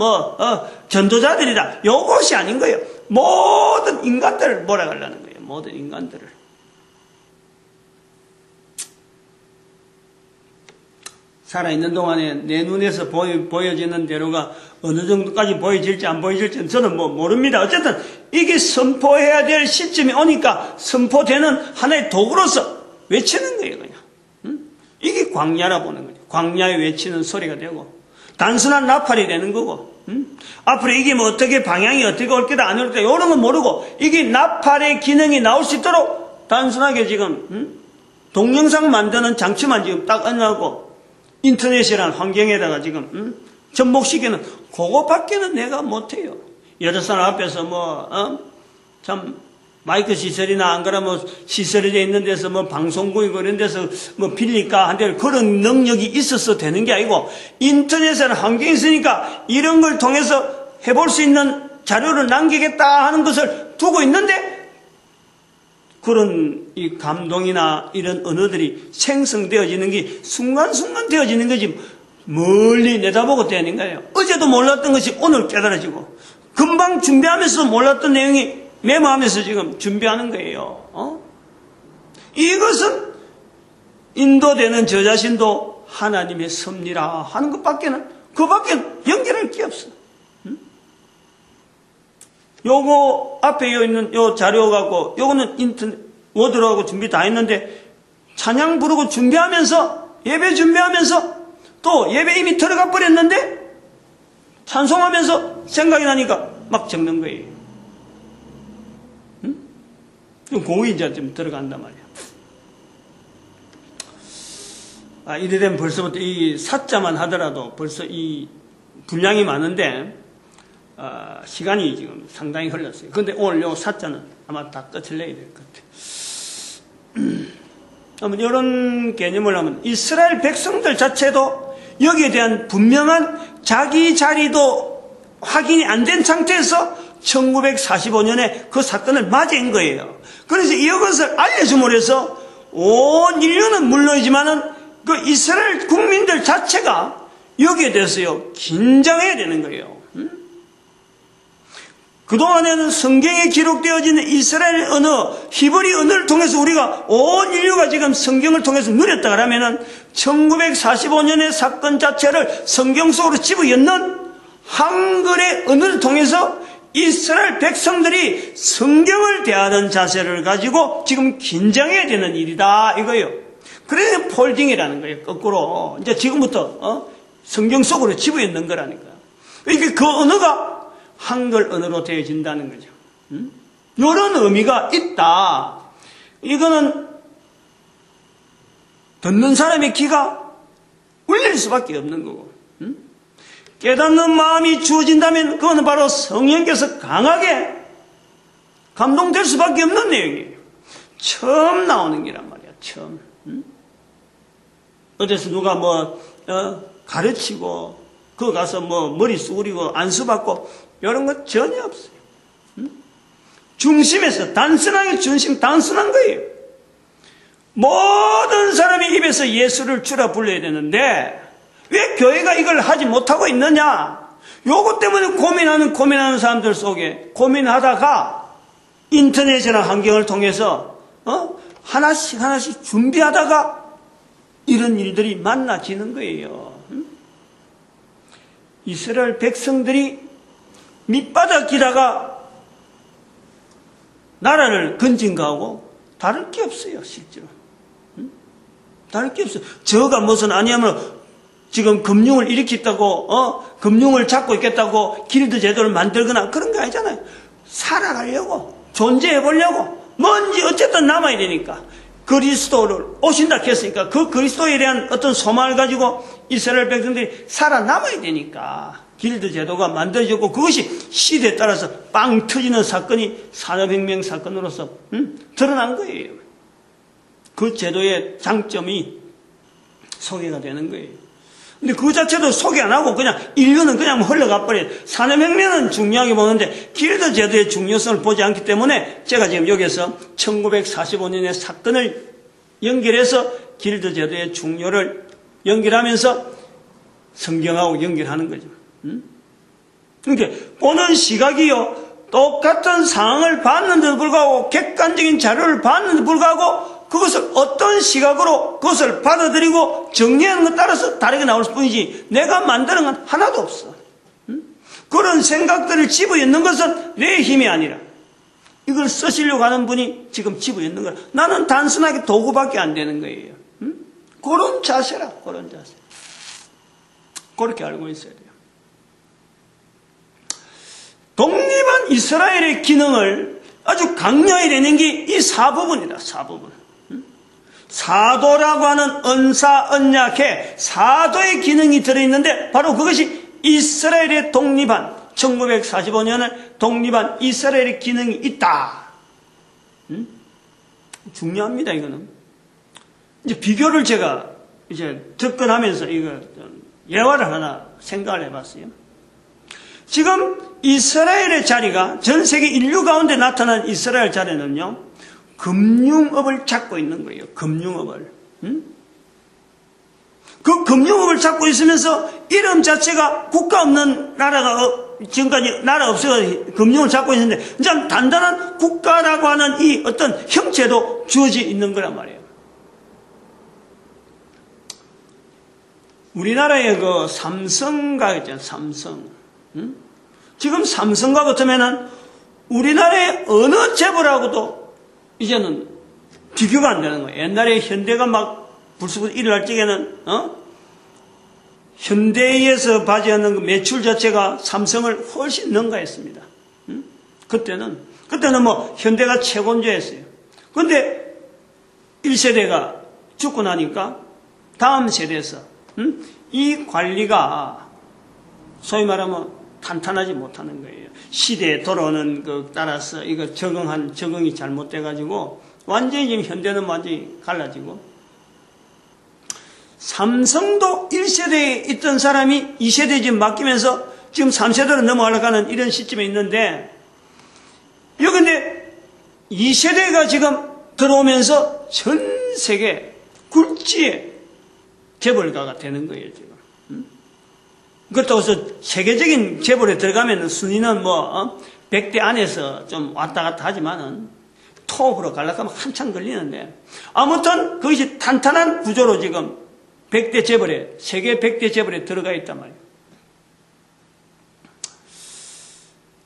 전도자들이다, 요것이 아닌 거예요. 모든 인간들을 몰아가려는 거예요. 모든 인간들을. 살아있는 동안에 내 눈에서 보여지는 대로가 어느 정도까지 보여질지 안 보여질지는 저는 모릅니다. 어쨌든 이게 선포해야 될 시점이 오니까 선포되는 하나의 도구로서 외치는 거예요, 그냥. 이게 광야라 보는 거죠. 광야에 외치는 소리가 되고, 단순한 나팔이 되는 거고, 앞으로 이게 어떻게 방향이 어떻게 올 거다 안 올 거다 이런 건 모르고, 이게 나팔의 기능이 나올 수 있도록 단순하게 지금 동영상 만드는 장치만 지금 딱 얹어갖고 인터넷이라는 환경에다가 지금 접목시키는 그거밖에는 내가 못해요. 여러 사람 앞에서 참 마이크 시설이나 안 그러면 시설이 돼 있는 데서 방송국이고 이런 데서 빌릴까 한데 그런 능력이 있어서 되는 게 아니고, 인터넷에는 환경이 있으니까 이런 걸 통해서 해볼 수 있는 자료를 남기겠다 하는 것을 두고 있는데, 그런 이 감동이나 이런 언어들이 생성되어지는 게 순간순간 되어지는 거지 멀리 내다보고 되는 거예요. 어제도 몰랐던 것이 오늘 깨달아지고, 금방 준비하면서도 몰랐던 내용이 메모하면서 지금 준비하는 거예요. 이것은 인도되는 저 자신도 하나님의 섭리라 하는 것밖에는, 그밖에 연결할 게 없어. 요거 앞에 있는 요 자료 갖고, 요거는 인터넷 워드로하고 준비 다 했는데, 찬양 부르고 준비하면서, 예배 준비하면서, 또 예배 이미 들어가 버렸는데, 찬송하면서 생각이 나니까 막 적는 거예요. 공이 이제 좀 들어간단 말이야. 이래 되면 벌써부터 이 사자만 하더라도 벌써 이 분량이 많은데, 시간이 지금 상당히 흘렀어요. 근데 오늘 요 사자는 아마 다 끝을 내야 될 것 같아요. 이런 개념을 하면 이스라엘 백성들 자체도 여기에 대한 분명한 자기 자리도 확인이 안 된 상태에서 1945년에 그 사건을 맞이한 거예요. 그래서 이것을 알려줌으로 해서 온 인류는 물론이지만은 그 이스라엘 국민들 자체가 여기에 대해서요, 긴장해야 되는 거예요. 그동안에는 성경에 기록되어지는 이스라엘 언어, 히브리 언어를 통해서 우리가 온 인류가 지금 성경을 통해서 누렸다 그러면은 1945년의 사건 자체를 성경 속으로 집어넣는 한글의 언어를 통해서 이스라엘 백성들이 성경을 대하는 자세를 가지고 지금 긴장해야 되는 일이다 이거예요. 그래서 폴딩이라는 거예요. 거꾸로 이제 지금부터 성경 속으로 집어넣는 거라니까. 그러니까 그 언어가 한글 언어로 되어진다는 거죠. 이런 의미가 있다. 이거는 듣는 사람의 귀가 울릴 수밖에 없는 거고, 깨닫는 마음이 주어진다면 그거는 바로 성령께서 강하게 감동될 수밖에 없는 내용이에요. 처음 나오는 게란 말이야. 처음. 어디서 누가 가르치고 그 가서 머리 쑤그리고 안수받고 이런 거 전혀 없어요. 중심에서 단순하게 단순한 거예요. 모든 사람이 입에서 예수를 주라 불러야 되는데 왜 교회가 이걸 하지 못하고 있느냐? 요것 때문에 고민하는 사람들 속에 고민하다가 인터넷이나 환경을 통해서 하나씩 준비하다가 이런 일들이 만나지는 거예요. 이스라엘 백성들이 밑바닥 기다가 나라를 건진 거하고 다를 게 없어요, 실제로. 다를 게 없어요. 저가 무슨 아니하면 지금 금융을 일으켰다고, 금융을 잡고 있겠다고 길드 제도를 만들거나 그런 거 아니잖아요. 살아가려고, 존재해보려고, 뭔지 어쨌든 남아야 되니까. 그리스도를 오신다 했으니까 그 그리스도에 대한 어떤 소망을 가지고 이스라엘 백성들이 살아남아야 되니까 길드 제도가 만들어졌고, 그것이 시대에 따라서 빵 터지는 사건이 산업혁명 사건으로서 드러난 거예요. 그 제도의 장점이 소개가 되는 거예요. 근데 그 자체도 소개 안 하고 그냥 인류는 그냥 흘러가 버려요. 산업혁명은 중요하게 보는데 길드 제도의 중요성을 보지 않기 때문에 제가 지금 여기서 1945년의 사건을 연결해서 길드 제도의 중요를 연결하면서 성경하고 연결하는 거죠. 그러니까 보는 시각이요, 똑같은 상황을 봤는데도 불구하고 객관적인 자료를 봤는데도 불구하고 그것을 어떤 시각으로 그것을 받아들이고 정리하는 것 따라서 다르게 나올 뿐이지 내가 만드는 건 하나도 없어. 그런 생각들을 집어넣는 것은 내 힘이 아니라 이걸 쓰시려고 하는 분이 지금 집어넣는 거야. 나는 단순하게 도구밖에 안 되는 거예요. 그런 자세라, 그런 자세. 그렇게 알고 있어야 돼요. 독립한 이스라엘의 기능을 아주 강렬히 내는 게 이 사부분이다, 사부분. 사도라고 하는 은사, 언약에 사도의 기능이 들어있는데 바로 그것이 이스라엘의 독립한 1945년에 독립한 이스라엘의 기능이 있다. 중요합니다, 이거는. 이제 비교를 제가 이제 접근하면서 이거 예화를 하나 생각을 해봤어요. 지금 이스라엘의 자리가 전 세계 인류 가운데 나타난 이스라엘 자리는요, 금융업을 찾고 있는 거예요. 금융업을. 그 금융업을 찾고 있으면서 이름 자체가 국가 없는 나라가 지금까지 나라 없어서 금융을 찾고 있는데 이제 단단한 국가라고 하는 이 어떤 형체도 주어져 있는 거란 말이에요. 우리나라의 그 삼성가 있잖아요. 삼성. 지금 삼성과 같으면은 우리나라의 어느 재벌하고도 이제는 비교가 안 되는 거예요. 옛날에 현대가 막 불쑥 일어날 적에는 현대에서 발휘하는 그 매출 자체가 삼성을 훨씬 능가했습니다. 그때는 뭐 현대가 최고인 줄 했어요. 그런데 1세대가 죽고 나니까 다음 세대에서 이 관리가 소위 말하면 탄탄하지 못하는 거예요. 시대에 돌아오는 그 따라서 이거 적응이 잘못돼가지고 완전히 지금 현대는 완전히 갈라지고 삼성도 1세대에 있던 사람이 2세대에 지금 맡기면서 지금 3세대로 넘어가려고 하는 이런 시점에 있는데 여기 근데 2세대가 지금 들어오면서 전 세계 굴지의 재벌가가 되는 거예요, 지금. 그렇다고 해서 세계적인 재벌에 들어가면 순위는 뭐 100대 안에서 좀 왔다 갔다 하지만은 톱으로 가려고 하면 한참 걸리는데 아무튼 그것이 탄탄한 구조로 지금 100대 재벌에, 세계 100대 재벌에 들어가 있단 말이에요.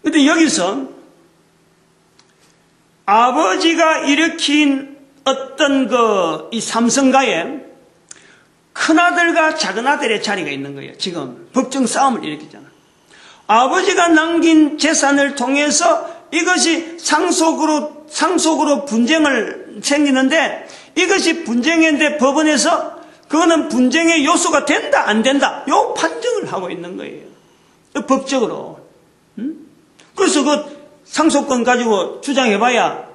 근데 여기서 아버지가 일으킨 어떤 이 삼성가에 큰아들과 작은아들의 자리가 있는 거예요. 지금 법정 싸움을 일으키잖아. 아버지가 남긴 재산을 통해서 이것이 상속으로 분쟁을 생기는데 이것이 분쟁인데 법원에서 그거는 분쟁의 요소가 된다 안 된다 요 판정을 하고 있는 거예요. 법적으로. 그래서 그 상속권 가지고 주장해봐야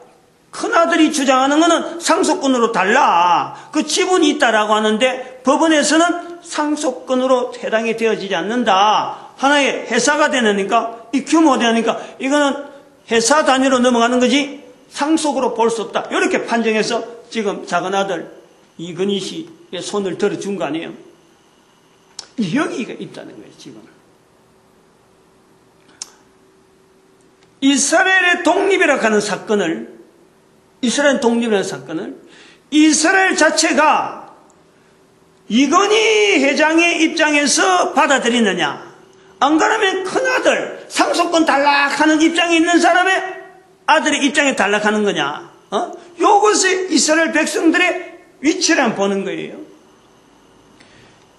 큰아들이 주장하는 것은 상속권으로 달라. 그 지분이 있다라고 하는데 법원에서는 상속권으로 해당이 되어지지 않는다. 하나의 회사가 되니까 이 규모가 되니까 이거는 회사 단위로 넘어가는 거지 상속으로 볼 수 없다. 이렇게 판정해서 지금 작은아들 이건희 씨의 손을 들어준 거 아니에요. 여기가 있다는 거예요, 지금. 이스라엘의 독립이라고 하는 사건을 이스라엘 자체가 이건희 회장의 입장에서 받아들이느냐, 안 그러면 큰아들 상속권 단락하는 입장에 있는 사람의 아들의 입장에 단락하는 거냐, 요것이 이스라엘 백성들의 위치를 보는 거예요.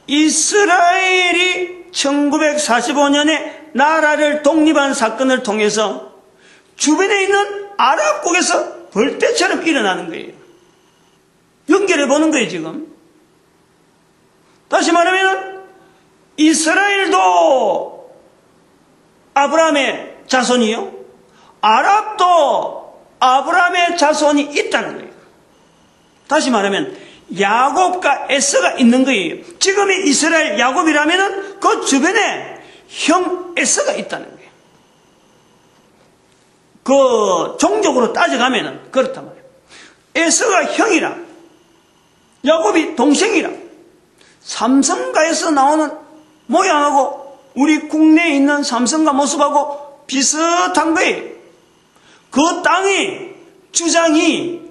이스라엘이 1945년에 나라를 독립한 사건을 통해서 주변에 있는 아랍국에서 벌떼처럼 일어나는 거예요. 연결해 보는 거예요, 지금. 다시 말하면 이스라엘도 아브라함의 자손이요, 아랍도 아브라함의 자손이 있다는 거예요. 다시 말하면 야곱과 에서가 있는 거예요. 지금의 이스라엘 야곱이라면 그 주변에 형 에서가 있다는 거예요. 그 종족으로 따져가면 그렇단 말이에요. 에서가 형이라, 야곱이 동생이라. 삼성가에서 나오는 모양하고 우리 국내에 있는 삼성가 모습하고 비슷한 거예요. 그 땅의 주장이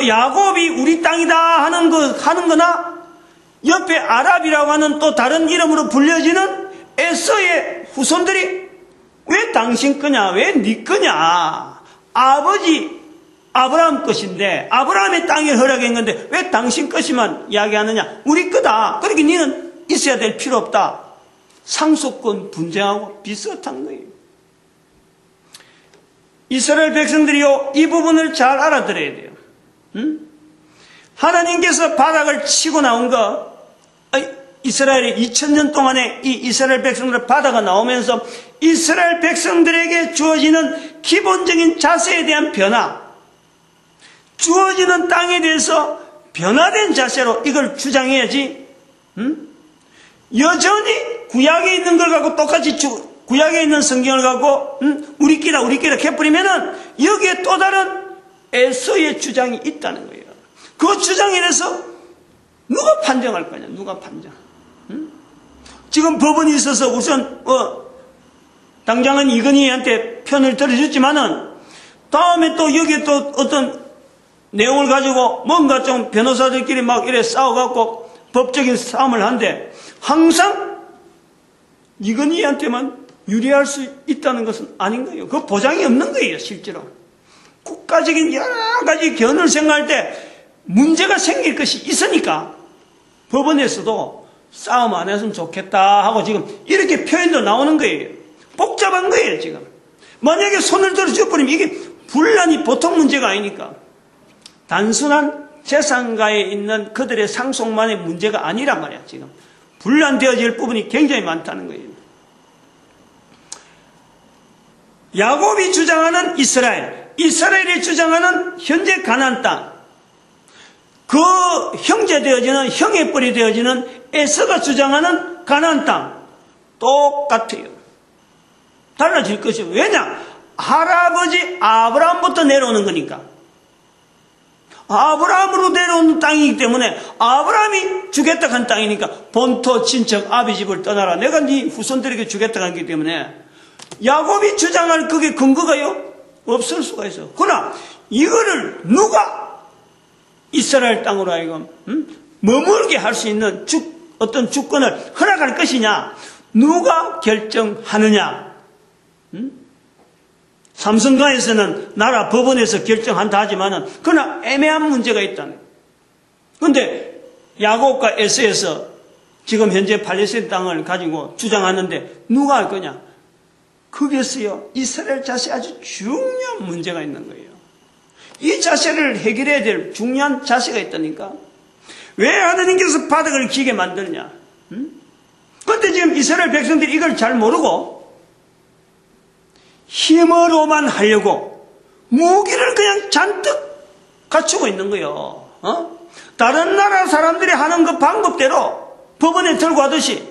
야곱이 우리 땅이다 하는 거나 옆에 아랍이라고 하는 또 다른 이름으로 불려지는 에서의 후손들이 왜 당신 거냐, 왜 네 거냐, 아버지 아브라함 것인데 아브라함의 땅에 허락한 건데 왜 당신 것이만 이야기하느냐, 우리 거다, 그러니까 너는 있어야 될 필요 없다. 상속권 분쟁하고 비슷한 거예요. 이스라엘 백성들이요, 이 부분을 잘 알아들어야 돼요. 하나님께서 바닥을 치고 나온 거, 이스라엘이 2000년 동안에 이 이스라엘 백성들 바다가 나오면서 이스라엘 백성들에게 주어지는 기본적인 자세에 대한 변화, 주어지는 땅에 대해서 변화된 자세로 이걸 주장해야지, 여전히 구약에 있는 걸 갖고 똑같이 구약에 있는 성경을 갖고 우리끼리 해버리면은 여기에 또 다른 에서의 주장이 있다는 거예요. 그 주장에 대해서 누가 판정할 거냐, 누가 판정? 지금 법원이 있어서 우선 당장은 이건희한테 편을 들어줬지만은 다음에 또 여기에 또 어떤 내용을 가지고 뭔가 좀 변호사들끼리 막 이래 싸워갖고 법적인 싸움을 한데 항상 이건희한테만 유리할 수 있다는 것은 아닌 거예요. 그 보장이 없는 거예요, 실제로. 국가적인 여러 가지 견을 생각할 때 문제가 생길 것이 있으니까 법원에서도 싸움 안 했으면 좋겠다 하고 지금 이렇게 표현도 나오는 거예요. 복잡한 거예요, 지금. 만약에 손을 들어줘버리면 이게 분란이 보통 문제가 아니니까. 단순한 재산가에 있는 그들의 상속만의 문제가 아니란 말이야, 지금. 분란되어질 부분이 굉장히 많다는 거예요. 야곱이 주장하는 이스라엘이 주장하는 현재 가나안 땅, 그 형제 되어지는, 형의 뻘이 되어지는 에서가 주장하는 가나안 땅 똑같아요. 달라질 것이요. 왜냐? 할아버지 아브라함부터 내려오는 거니까. 아브라함으로 내려오는 땅이기 때문에 아브라함이 주겠다 한 땅이니까 본토 친척 아비 집을 떠나라, 내가 네 후손들에게 주겠다 하기 때문에 야곱이 주장할 그게 근거가요? 없을 수가 있어. 그러나 이거를 누가 이스라엘 땅으로 하여금 머물게 할 수 있는 어떤 주권을 허락할 것이냐, 누가 결정하느냐. 삼성가에서는 나라 법원에서 결정한다 하지만은 그러나 애매한 문제가 있다는. 그런데 야곱과 에서에서 지금 현재 팔레스타인 땅을 가지고 주장하는데 누가 할 거냐? 거기에서요, 이스라엘 자체에 아주 중요한 문제가 있는 거예요. 이 자세를 해결해야 될 중요한 자세가 있다니까. 왜 하나님께서 바닥을 기게 만드느냐? 그런데 지금 이스라엘 백성들이 이걸 잘 모르고 힘으로만 하려고 무기를 그냥 잔뜩 갖추고 있는 거예요. 다른 나라 사람들이 하는 그 방법대로 법원에 들고 하듯이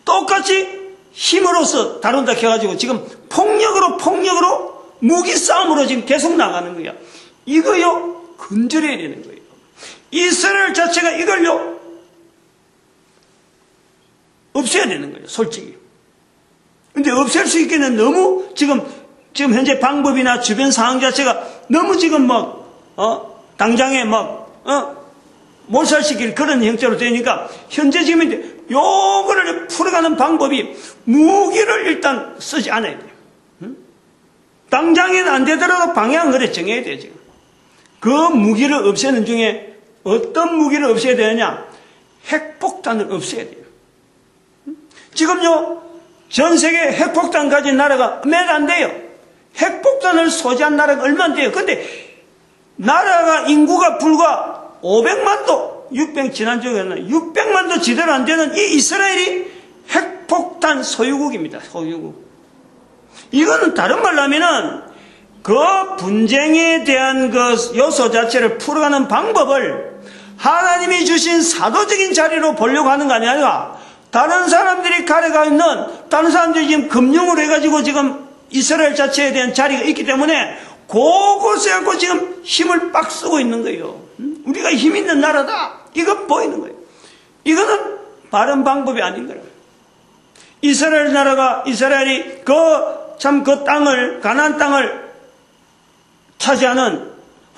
똑같이 힘으로서 다룬다 해가지고 지금 폭력으로 무기 싸움으로 지금 계속 나가는 거야. 이거요, 근절해야 되는 거예요. 이스라엘 자체가 이걸요, 없애야 되는 거예요, 솔직히. 근데 없앨 수 있기는 너무 지금 현재 방법이나 주변 상황 자체가 너무 지금 당장에 몰살시킬 그런 형태로 되니까 현재 지금 이제 요거를 풀어가는 방법이 무기를 일단 쓰지 않아야 돼요. 당장에는 안 되더라도 방향을 정해야 돼요, 지금. 그 무기를 없애는 중에 어떤 무기를 없애야 되느냐? 핵폭탄을 없애야 돼요. 지금요, 전 세계 핵폭탄 가진 나라가 몇 안 돼요. 핵폭탄을 소지한 나라가 얼마 안 돼요. 근데 나라가 인구가 불과 500만도, 지난주에는 600만도 지대로 안 되는 이 이스라엘이 핵폭탄 소유국입니다. 소유국. 이거는 다른 말로 하면은 그 분쟁에 대한 그 요소 자체를 풀어가는 방법을 하나님이 주신 사도적인 자리로 보려고 하는 거 아니야. 다른 사람들이 가려가 있는, 다른 사람들이 지금 금융으로 해가지고 지금 이스라엘 자체에 대한 자리가 있기 때문에 그곳에 갖고 지금 힘을 빡 쓰고 있는 거예요. 우리가 힘 있는 나라다. 이건 보이는 거예요. 이거는 바른 방법이 아닌 거라. 이스라엘이 그 땅을, 가나안 땅을 차지하는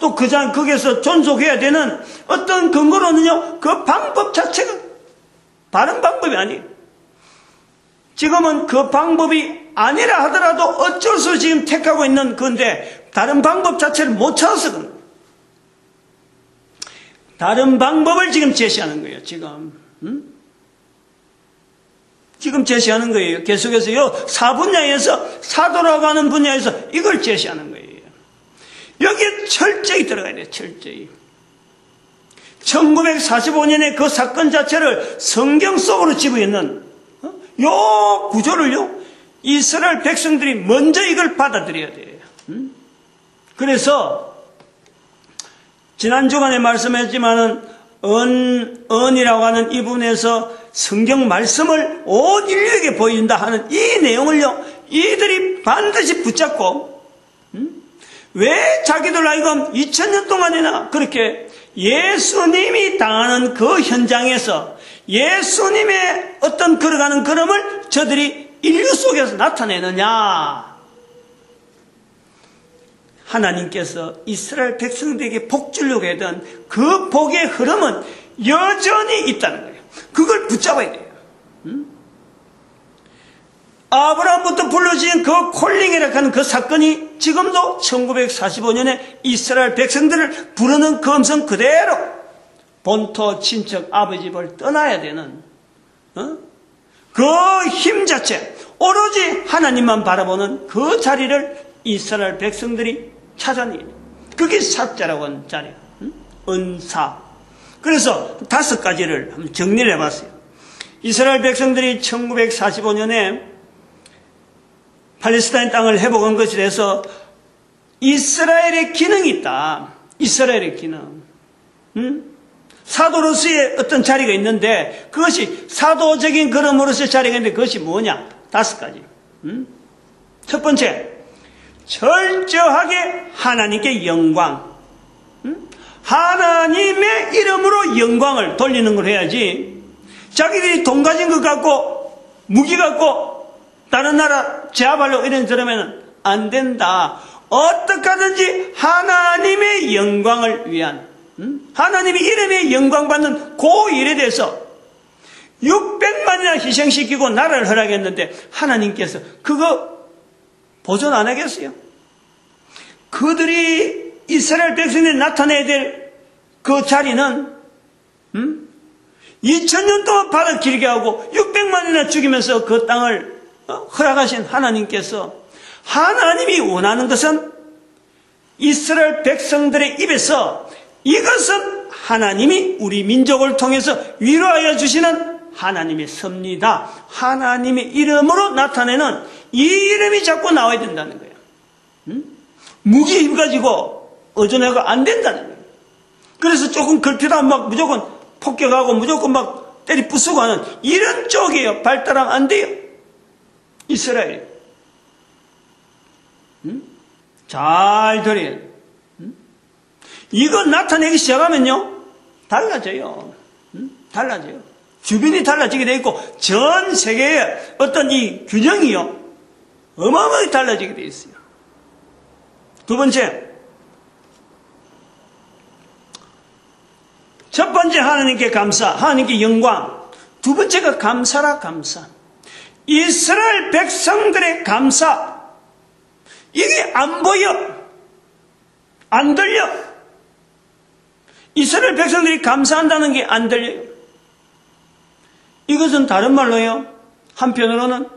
또 거기에서 존속해야 되는 어떤 근거로는요, 그 방법 자체가 바른 방법이 아니에요. 지금은 그 방법이 아니라 하더라도 어쩔 수 없이 지금 택하고 있는 건데, 다른 방법 자체를 못 찾아서 그런 거예요. 다른 방법을 지금 제시하는 거예요, 지금. 지금 제시하는 거예요. 계속해서요, 사분야에서, 사도라고 하는 분야에서 이걸 제시하는 거예요. 여기에 철저히 들어가야 돼요, 철저히. 1945년에 그 사건 자체를 성경 속으로 집어있는 요 구조를요, 이스라엘 백성들이 먼저 이걸 받아들여야 돼요. 그래서 지난 주간에 말씀했지만은 언이라고 하는 이 부분에서 성경 말씀을 온 인류에게 보인다 하는 이 내용을요, 이들이 반드시 붙잡고, 왜 자기들 하여금 2000년 동안이나 그렇게 예수님이 당하는 그 현장에서 예수님의 어떤 걸어가는 걸음을 저들이 인류 속에서 나타내느냐. 하나님께서 이스라엘 백성들에게 복 주려고 했던 그 복의 흐름은 여전히 있다는 거예요. 그걸 붙잡아야 돼요. 아브라함부터 불러진 그 콜링이라고 하는 그 사건이 지금도 1945년에 이스라엘 백성들을 부르는 그 음성 그대로 본토 친척 아버지 집을 떠나야 되는 그 힘 자체, 오로지 하나님만 바라보는 그 자리를 이스라엘 백성들이 찾아내요. 그게 사자라고 하는 자리예요. 은사. 그래서 5가지를 한번 정리를 해봤어요. 이스라엘 백성들이 1945년에 팔레스타인 땅을 회복한 것에 대해서 이스라엘의 기능이 있다. 이스라엘의 기능. 사도로서의 어떤 자리가 있는데, 그것이 사도적인 걸음으로서의 자리가 있는데, 그것이 뭐냐? 5가지. 첫 번째, 철저하게 하나님께 영광. 하나님의 이름으로 영광을 돌리는 걸 해야지, 자기들이 돈 가진 것 갖고, 무기 갖고, 다른 나라 제압하려고 이런 저러면 안 된다. 어떻게 하든지 하나님의 영광을 위한, 하나님의 이름에 영광받는 그 일에 대해서 600만이나 희생시키고 나라를 허락했는데 하나님께서 그거 보존 안 하겠어요? 그들이 이스라엘 백성들이 나타내야 될 그 자리는 2000년 동안 바다 길게 하고 600만이나 죽이면서 그 땅을 허락하신 하나님께서, 하나님이 원하는 것은 이스라엘 백성들의 입에서 이것은 하나님이 우리 민족을 통해서 위로하여 주시는 하나님의 섭리다, 하나님의 이름으로 나타내는 이 이름이 자꾸 나와야 된다는 거예요. 무기에 힘 가지고 의존하고 안 된다는 거예요. 그래서 조금 걸피다 막 무조건 폭격하고 무조건 막 때리 부수고 하는 이런 쪽이에요. 발달하면 안 돼요. 이스라엘. 잘 들어야 돼요. 이거 나타내기 시작하면요, 달라져요. 달라져요. 주변이 달라지게 돼 있고, 전 세계의 어떤 이 균형이요, 어마어마하게 달라지게 돼 있어요. 두 번째, 첫 번째 하나님께 감사, 하나님께 영광. 두 번째가 감사라, 감사. 이스라엘 백성들의 감사. 이게 안 보여. 안 들려. 이스라엘 백성들이 감사한다는 게 안 들려요. 이것은 다른 말로요, 한편으로는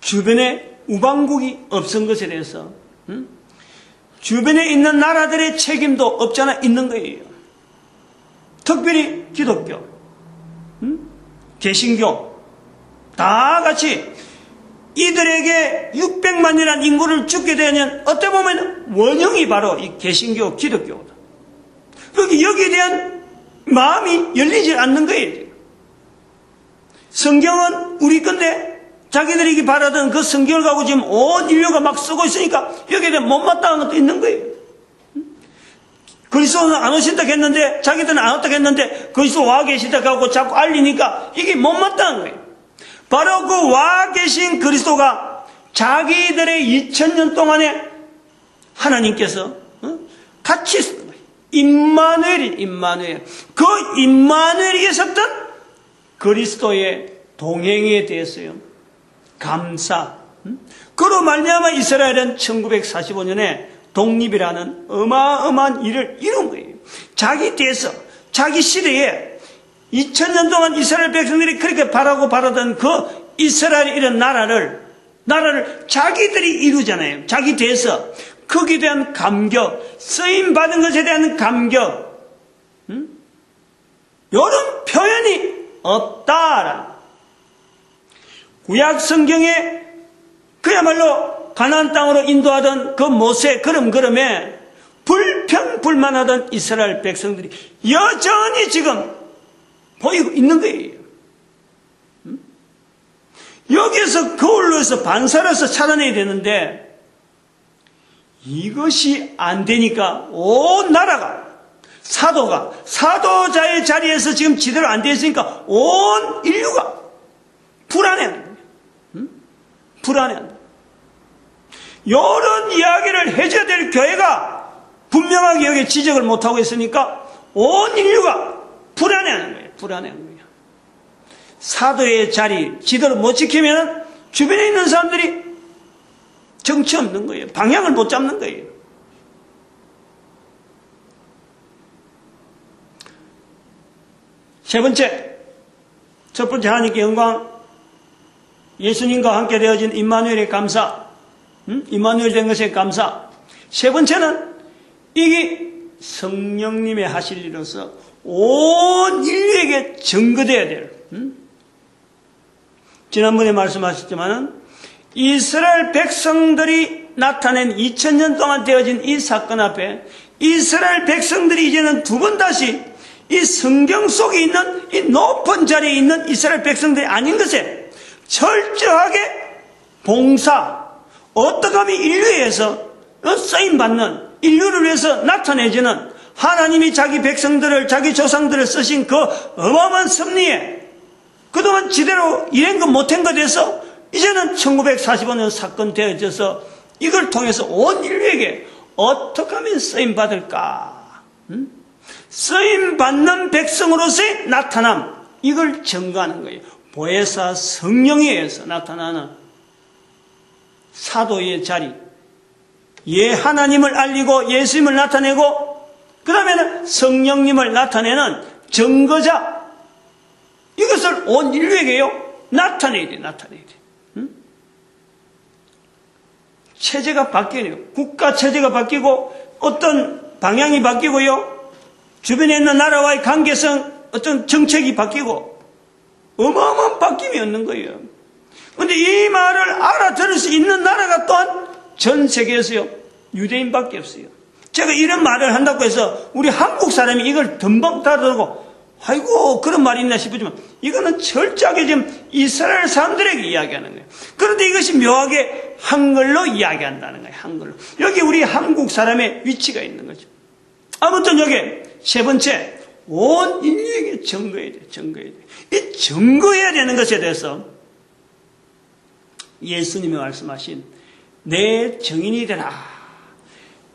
주변에 우방국이 없은 것에 대해서 주변에 있는 나라들의 책임도 없잖아 있는 거예요. 특별히 기독교, 개신교 다 같이 이들에게 600만이라는 인구를 죽게 되면 어떻게 보면 원흉이 바로 이 개신교, 기독교다. 그러니까 여기에 대한 마음이 열리지 않는 거예요. 성경은 우리 건데 자기들이 바라던 그 성경을 가지고 지금 온 인류가 막 쓰고 있으니까 여기에 대한 못마땅한 것도 있는 거예요. 그리스도는 안 오신다고 했는데, 자기들은 안 왔다고 했는데 그리스도 와 계시다고 하고 자꾸 알리니까 이게 못마땅한 거예요. 바로 그 와 계신 그리스도가 자기들의 2000년 동안에 하나님께서 같이 쓰는 거예요. 임마누엘. 그 임마누엘이 있었던 그리스도의 동행에 대해서요. 감사. 그로 말미암아 이스라엘은 1945년에 독립이라는 어마어마한 일을 이룬 거예요. 자기 대에서 자기 시대에 2000년 동안 이스라엘 백성들이 그렇게 바라고 바라던 그 이스라엘 이런 나라를 자기들이 이루잖아요. 자기 대에서 거기에 대한 감격, 쓰임 받은 것에 대한 감격, 이런 표현이 없다라. 구약 성경에 그야말로 가나안 땅으로 인도하던 그 모세 걸음걸음에 불평불만하던 이스라엘 백성들이 여전히 지금 보이고 있는 거예요. 여기에서 거울로서 반사로서 찾아내야 되는데 이것이 안 되니까 온 나라가 사도자의 자리에서 지금 제대로 안 되어 있으니까 온 인류가 불안해하는 거예요. 불안해하는 거예요. 이런 이야기를 해줘야 될 교회가 분명하게 여기 지적을 못하고 있으니까 온 인류가 불안해하는 거예요. 불안해하는 거예요. 사도의 자리 지도를 못 지키면 주변에 있는 사람들이 정치 없는 거예요. 방향을 못 잡는 거예요. 세 번째, 첫 번째 하나님께 영광, 예수님과 함께 되어진 임마누엘의 감사, 임마누엘 된 것에 감사. 세 번째는 이게 성령님의 하실 일로서 온 인류에게 증거되어야 돼요. 지난번에 말씀하셨지만은 이스라엘 백성들이 나타낸 2000년 동안 되어진 이 사건 앞에 이스라엘 백성들이 이제는 두 번 다시 이 성경 속에 있는 이 높은 자리에 있는 이스라엘 백성들이 아닌 것에 철저하게 봉사, 어떻게 하면 인류에서 쓰임받는 인류를 위해서 나타내지는 하나님이 자기 백성들을 자기 조상들을 쓰신 그 어마어마한 섭리에 그동안 제대로 일한 것 못한 것에서 이제는 1945년 사건 되어져서 이걸 통해서 온 인류에게 어떻게 하면 쓰임받을까? 쓰임받는 백성으로서의 나타남, 이걸 증거하는 거예요. 보혜사 성령에 의해서 나타나는 사도의 자리, 예 하나님을 알리고 예수님을 나타내고 그 다음에는 성령님을 나타내는 증거자, 이것을 온 인류에게요 나타내야 돼. 체제가 바뀌어요. 국가 체제가 바뀌고 어떤 방향이 바뀌고요. 주변에 있는 나라와의 관계성, 어떤 정책이 바뀌고 어마어마한 바뀜이 없는 거예요. 그런데 이 말을 알아들을 수 있는 나라가 또한 전 세계에서요 유대인밖에 없어요. 제가 이런 말을 한다고 해서 우리 한국 사람이 이걸 덤벙 따르고 아이고 그런 말이 있나 싶지만 이거는 철저하게 지금 이스라엘 사람들에게 이야기하는 거예요. 그런데 이것이 묘하게 한글로 이야기한다는 거예요. 한글로. 여기 우리 한국 사람의 위치가 있는 거죠. 아무튼 여기 세 번째, 온 인류에게 증거해야 돼. 이 증거해야 되는 것에 대해서 예수님이 말씀하신 내 증인이 되라.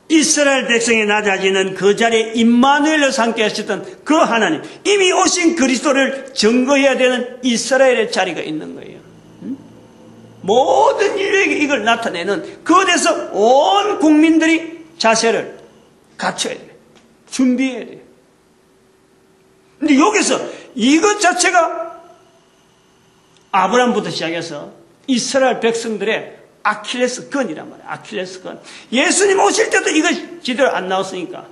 이스라엘 백성이 낮아지는 그 자리에 임마누엘로 삼게 하셨던 그 하나님, 이미 오신 그리스도를 증거해야 되는 이스라엘의 자리가 있는 거예요. 모든 인류에게 이걸 나타내는 그곳에서 온 국민들이 자세를 갖춰야 돼요. 준비해야 돼요. 근데 여기서 이것 자체가 아브라함부터 시작해서 이스라엘 백성들의 아킬레스건이란 말이에요. 아킬레스건. 예수님 오실 때도 이거 제대로 안 나왔으니까.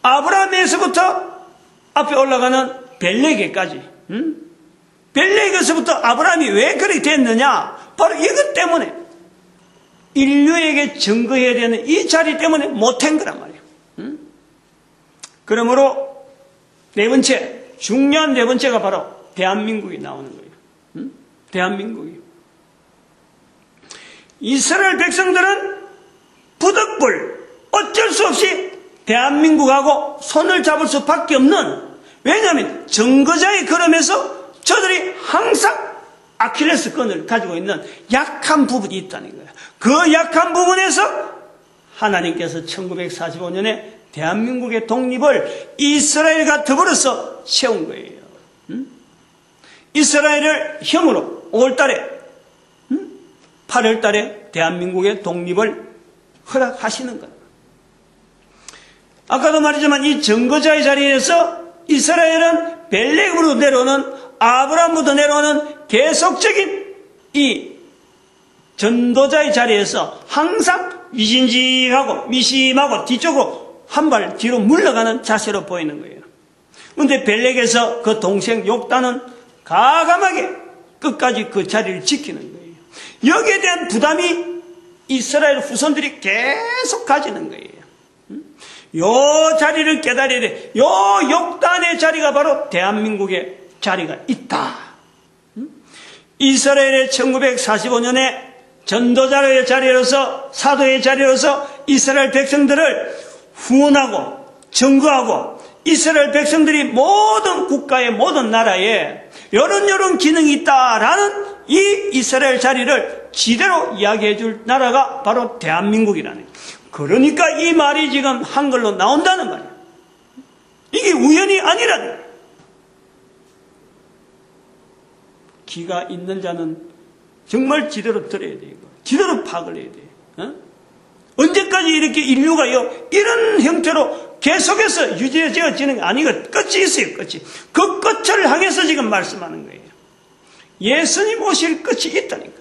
아브라함에서부터 앞에 올라가는 벨레게까지. 벨레게에서부터 아브라함이 왜 그렇게 됐느냐? 바로 이것 때문에 인류에게 증거해야 되는 이 자리 때문에 못한 거란 말이에요. 그러므로 네 번째, 중요한 네 번째가 바로 대한민국이 나오는 거예요. 대한민국이. 이스라엘 백성들은 부득불 어쩔 수 없이 대한민국하고 손을 잡을 수밖에 없는, 왜냐하면 정거자의 걸음에서 저들이 항상 아킬레스건을 가지고 있는 약한 부분이 있다는 거예요. 그 약한 부분에서 하나님께서 1945년에 대한민국의 독립을 이스라엘과 더불어서 세운 거예요. 이스라엘을 형으로 5월달에 8월달에 대한민국의 독립을 허락하시는 거예요. 아까도 말했지만 이 전거자의 자리에서 이스라엘은 벨렉으로 내려오는, 아브라함부터 내려오는 계속적인 이 전도자의 자리에서 항상 미진직하고 미심하고 뒤쪽으로 한 발 뒤로 물러가는 자세로 보이는 거예요. 그런데 벨렉에서 그 동생 욕단은 가감하게 끝까지 그 자리를 지키는 거예요. 여기에 대한 부담이 이스라엘 후손들이 계속 가지는 거예요. 요 자리를 깨달아야 돼. 요 욕단의 자리가 바로 대한민국의 자리가 있다. 이스라엘의 1945년에 전도자의 자리로서, 사도의 자리로서 이스라엘 백성들을 후원하고 증거하고, 이스라엘 백성들이 모든 국가의 모든 나라에 이런 기능이 있다라는 이 이스라엘 자리를 지대로 이야기해 줄 나라가 바로 대한민국이라는 거예요. 그러니까 이 말이 지금 한글로 나온다는 말이에요. 이게 우연이 아니라는 거예요. 기가 있는 자는 정말 지대로 들어야 돼요. 지대로 파악을 해야 돼요. 언제까지 이렇게 인류가요, 이런 형태로 계속해서 유지되어지는 게 아니고 끝이 있어요, 끝이. 그 끝을 향해서 지금 말씀하는 거예요. 예수님 오실 끝이 있다니까.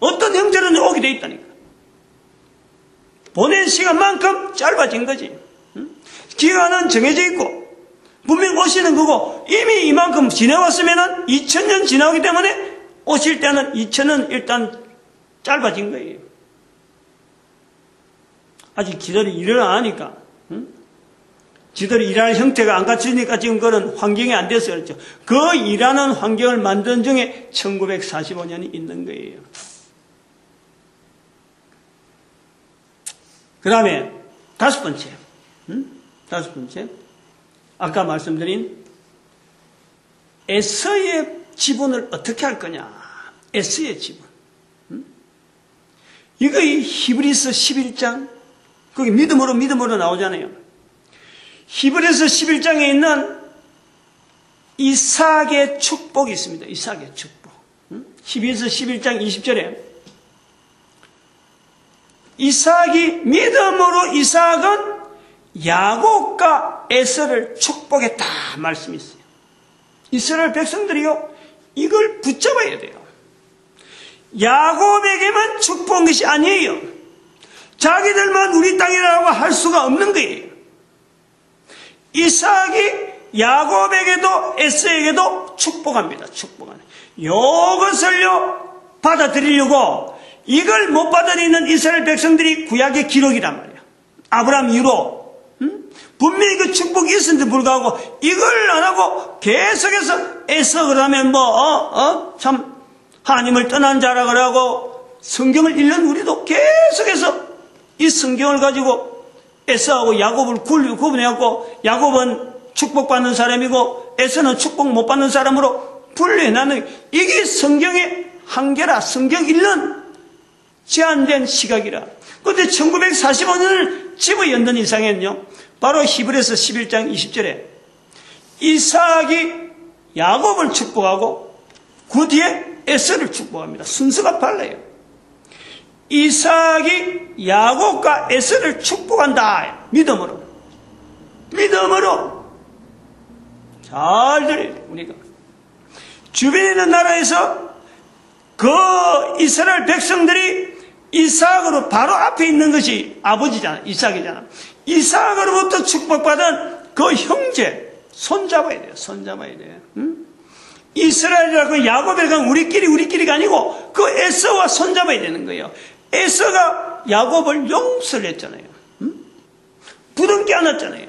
어떤 형태로는 오게 돼 있다니까. 보낸 시간만큼 짧아진 거지. 기간은 정해져 있고 분명 오시는 거고, 이미 이만큼 지나왔으면 2000년 지나오기 때문에 오실 때는 2000년 일단 짧아진 거예요. 아직 지들이 일을 안 하니까, 지들이 일할 형태가 안 갖추니까 지금 그런 환경이 안 돼서 그렇죠. 그 일하는 환경을 만든 중에 1945년이 있는 거예요. 그 다음에 다섯 번째, 아까 말씀드린 에서의 지분을 어떻게 할 거냐. 에서의 지분. 이거 이 히브리서 11장, 거기 믿음으로 나오잖아요. 히브리서 11장에 있는 이삭의 축복이 있습니다. 이삭의 축복. 히브리서 11장 20절에 믿음으로 이삭은 야곱과 에서를 축복했다 말씀이 있어요. 이스라엘 백성들이요, 이걸 붙잡아야 돼요. 야곱에게만 축복한 것이 아니에요. 자기들만 우리 땅이라고 할 수가 없는 거예요. 이삭이 야곱에게도 에서에게도 축복합니다. 축복하는. 이것을요 받아들이려고, 이걸 못 받아들이는 이스라엘 백성들이 구약의 기록이란 말이야. 아브라함 이후로 분명히 그 축복이 있었는데 불구하고 이걸 안 하고 계속해서 에서 그러면 참 하나님을 떠난 자라 그러고, 성경을 읽는 우리도 계속해서 이 성경을 가지고 에서하고 야곱을 구분해갖고, 야곱은 축복받는 사람이고 에서는 축복 못 받는 사람으로 분류해놨는, 이게 성경의 한계라, 성경 읽는 제한된 시각이라. 그런데 1945년을 집어연던 이상에는요, 바로 히브리서 11장 20절에 이삭이 야곱을 축복하고 그 뒤에 에서를 축복합니다. 순서가 달라요. 이삭이 야곱과 에서를 축복한다. 믿음으로. 잘 들어야 돼요. 우리가 주변에 있는 나라에서 그 이스라엘 백성들이 이삭으로 바로 앞에 있는 것이 아버지잖아. 이삭이잖아. 이삭으로부터 축복받은 그 형제 손잡아야 돼요. 손잡아야 돼요. 이스라엘이라고 그 야곱이라고 우리끼리가 아니고 그 에서와 손잡아야 되는 거예요. 에서가 야곱을 용서를 했잖아요. 부둥켜 안았잖아요.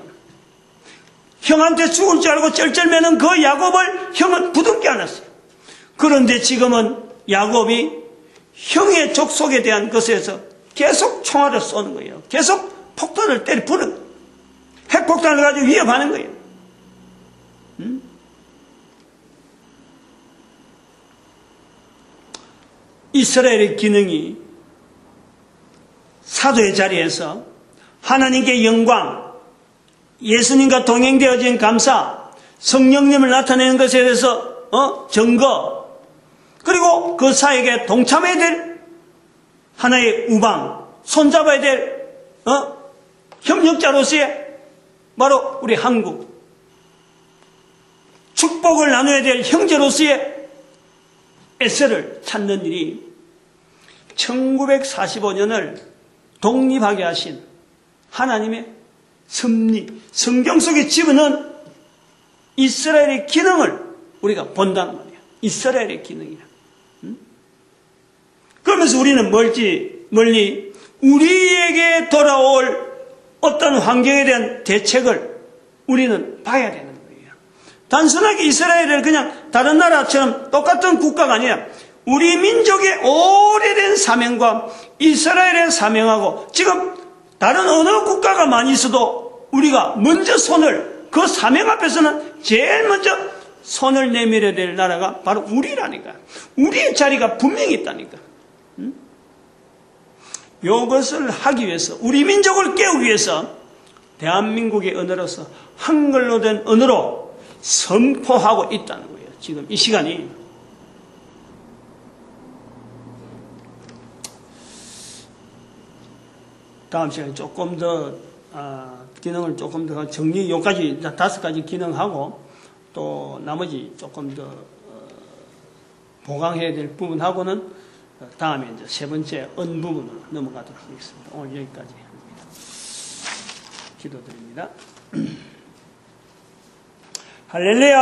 형한테 죽을 줄 알고 쩔쩔매는 그 야곱을 형은 부둥켜 안았어요. 그런데 지금은 야곱이 형의 족속에 대한 것에서 계속 총알을 쏘는 거예요. 계속 폭탄을 부는, 핵폭탄을 가지고 위협하는 거예요. 이스라엘의 기능이 사도의 자리에서 하나님께 영광, 예수님과 동행되어진 감사, 성령님을 나타내는 것에 대해서 증거, 그리고 그 사역에 동참해야 될 하나의 우방, 손잡아야 될 협력자로서의 바로 우리 한국, 축복을 나눠야 될 형제로서의 에세를 찾는 일이 1945년을 독립하게 하신 하나님의 섭리, 성경 속에 집어넣은 이스라엘의 기능을 우리가 본다는 말이야. 이스라엘의 기능이야. 그러면서 우리는 멀리 우리에게 돌아올 어떤 환경에 대한 대책을 우리는 봐야 되는 거예요. 단순하게 이스라엘을 그냥 다른 나라처럼 똑같은 국가가 아니라 우리 민족의 오래된 사명과 이스라엘의 사명하고 지금 다른 어느 국가가 많이 있어도 우리가 먼저 그 사명 앞에서는 제일 먼저 손을 내밀어야 될 나라가 바로 우리라니까. 우리의 자리가 분명히 있다니까. 이것을 하기 위해서, 우리 민족을 깨우기 위해서 대한민국의 언어로서 한글로 된 언어로 선포하고 있다는 거예요. 지금 이 시간이. 다음 시간에 조금 더 기능을 조금 더 정리, 여기까지 5가지 기능하고 또 나머지 조금 더 보강해야 될 부분하고는 다음에 이제 3번째 언 부분으로 넘어가도록 하겠습니다. 오늘 여기까지 합니다. 기도드립니다. 할렐루야.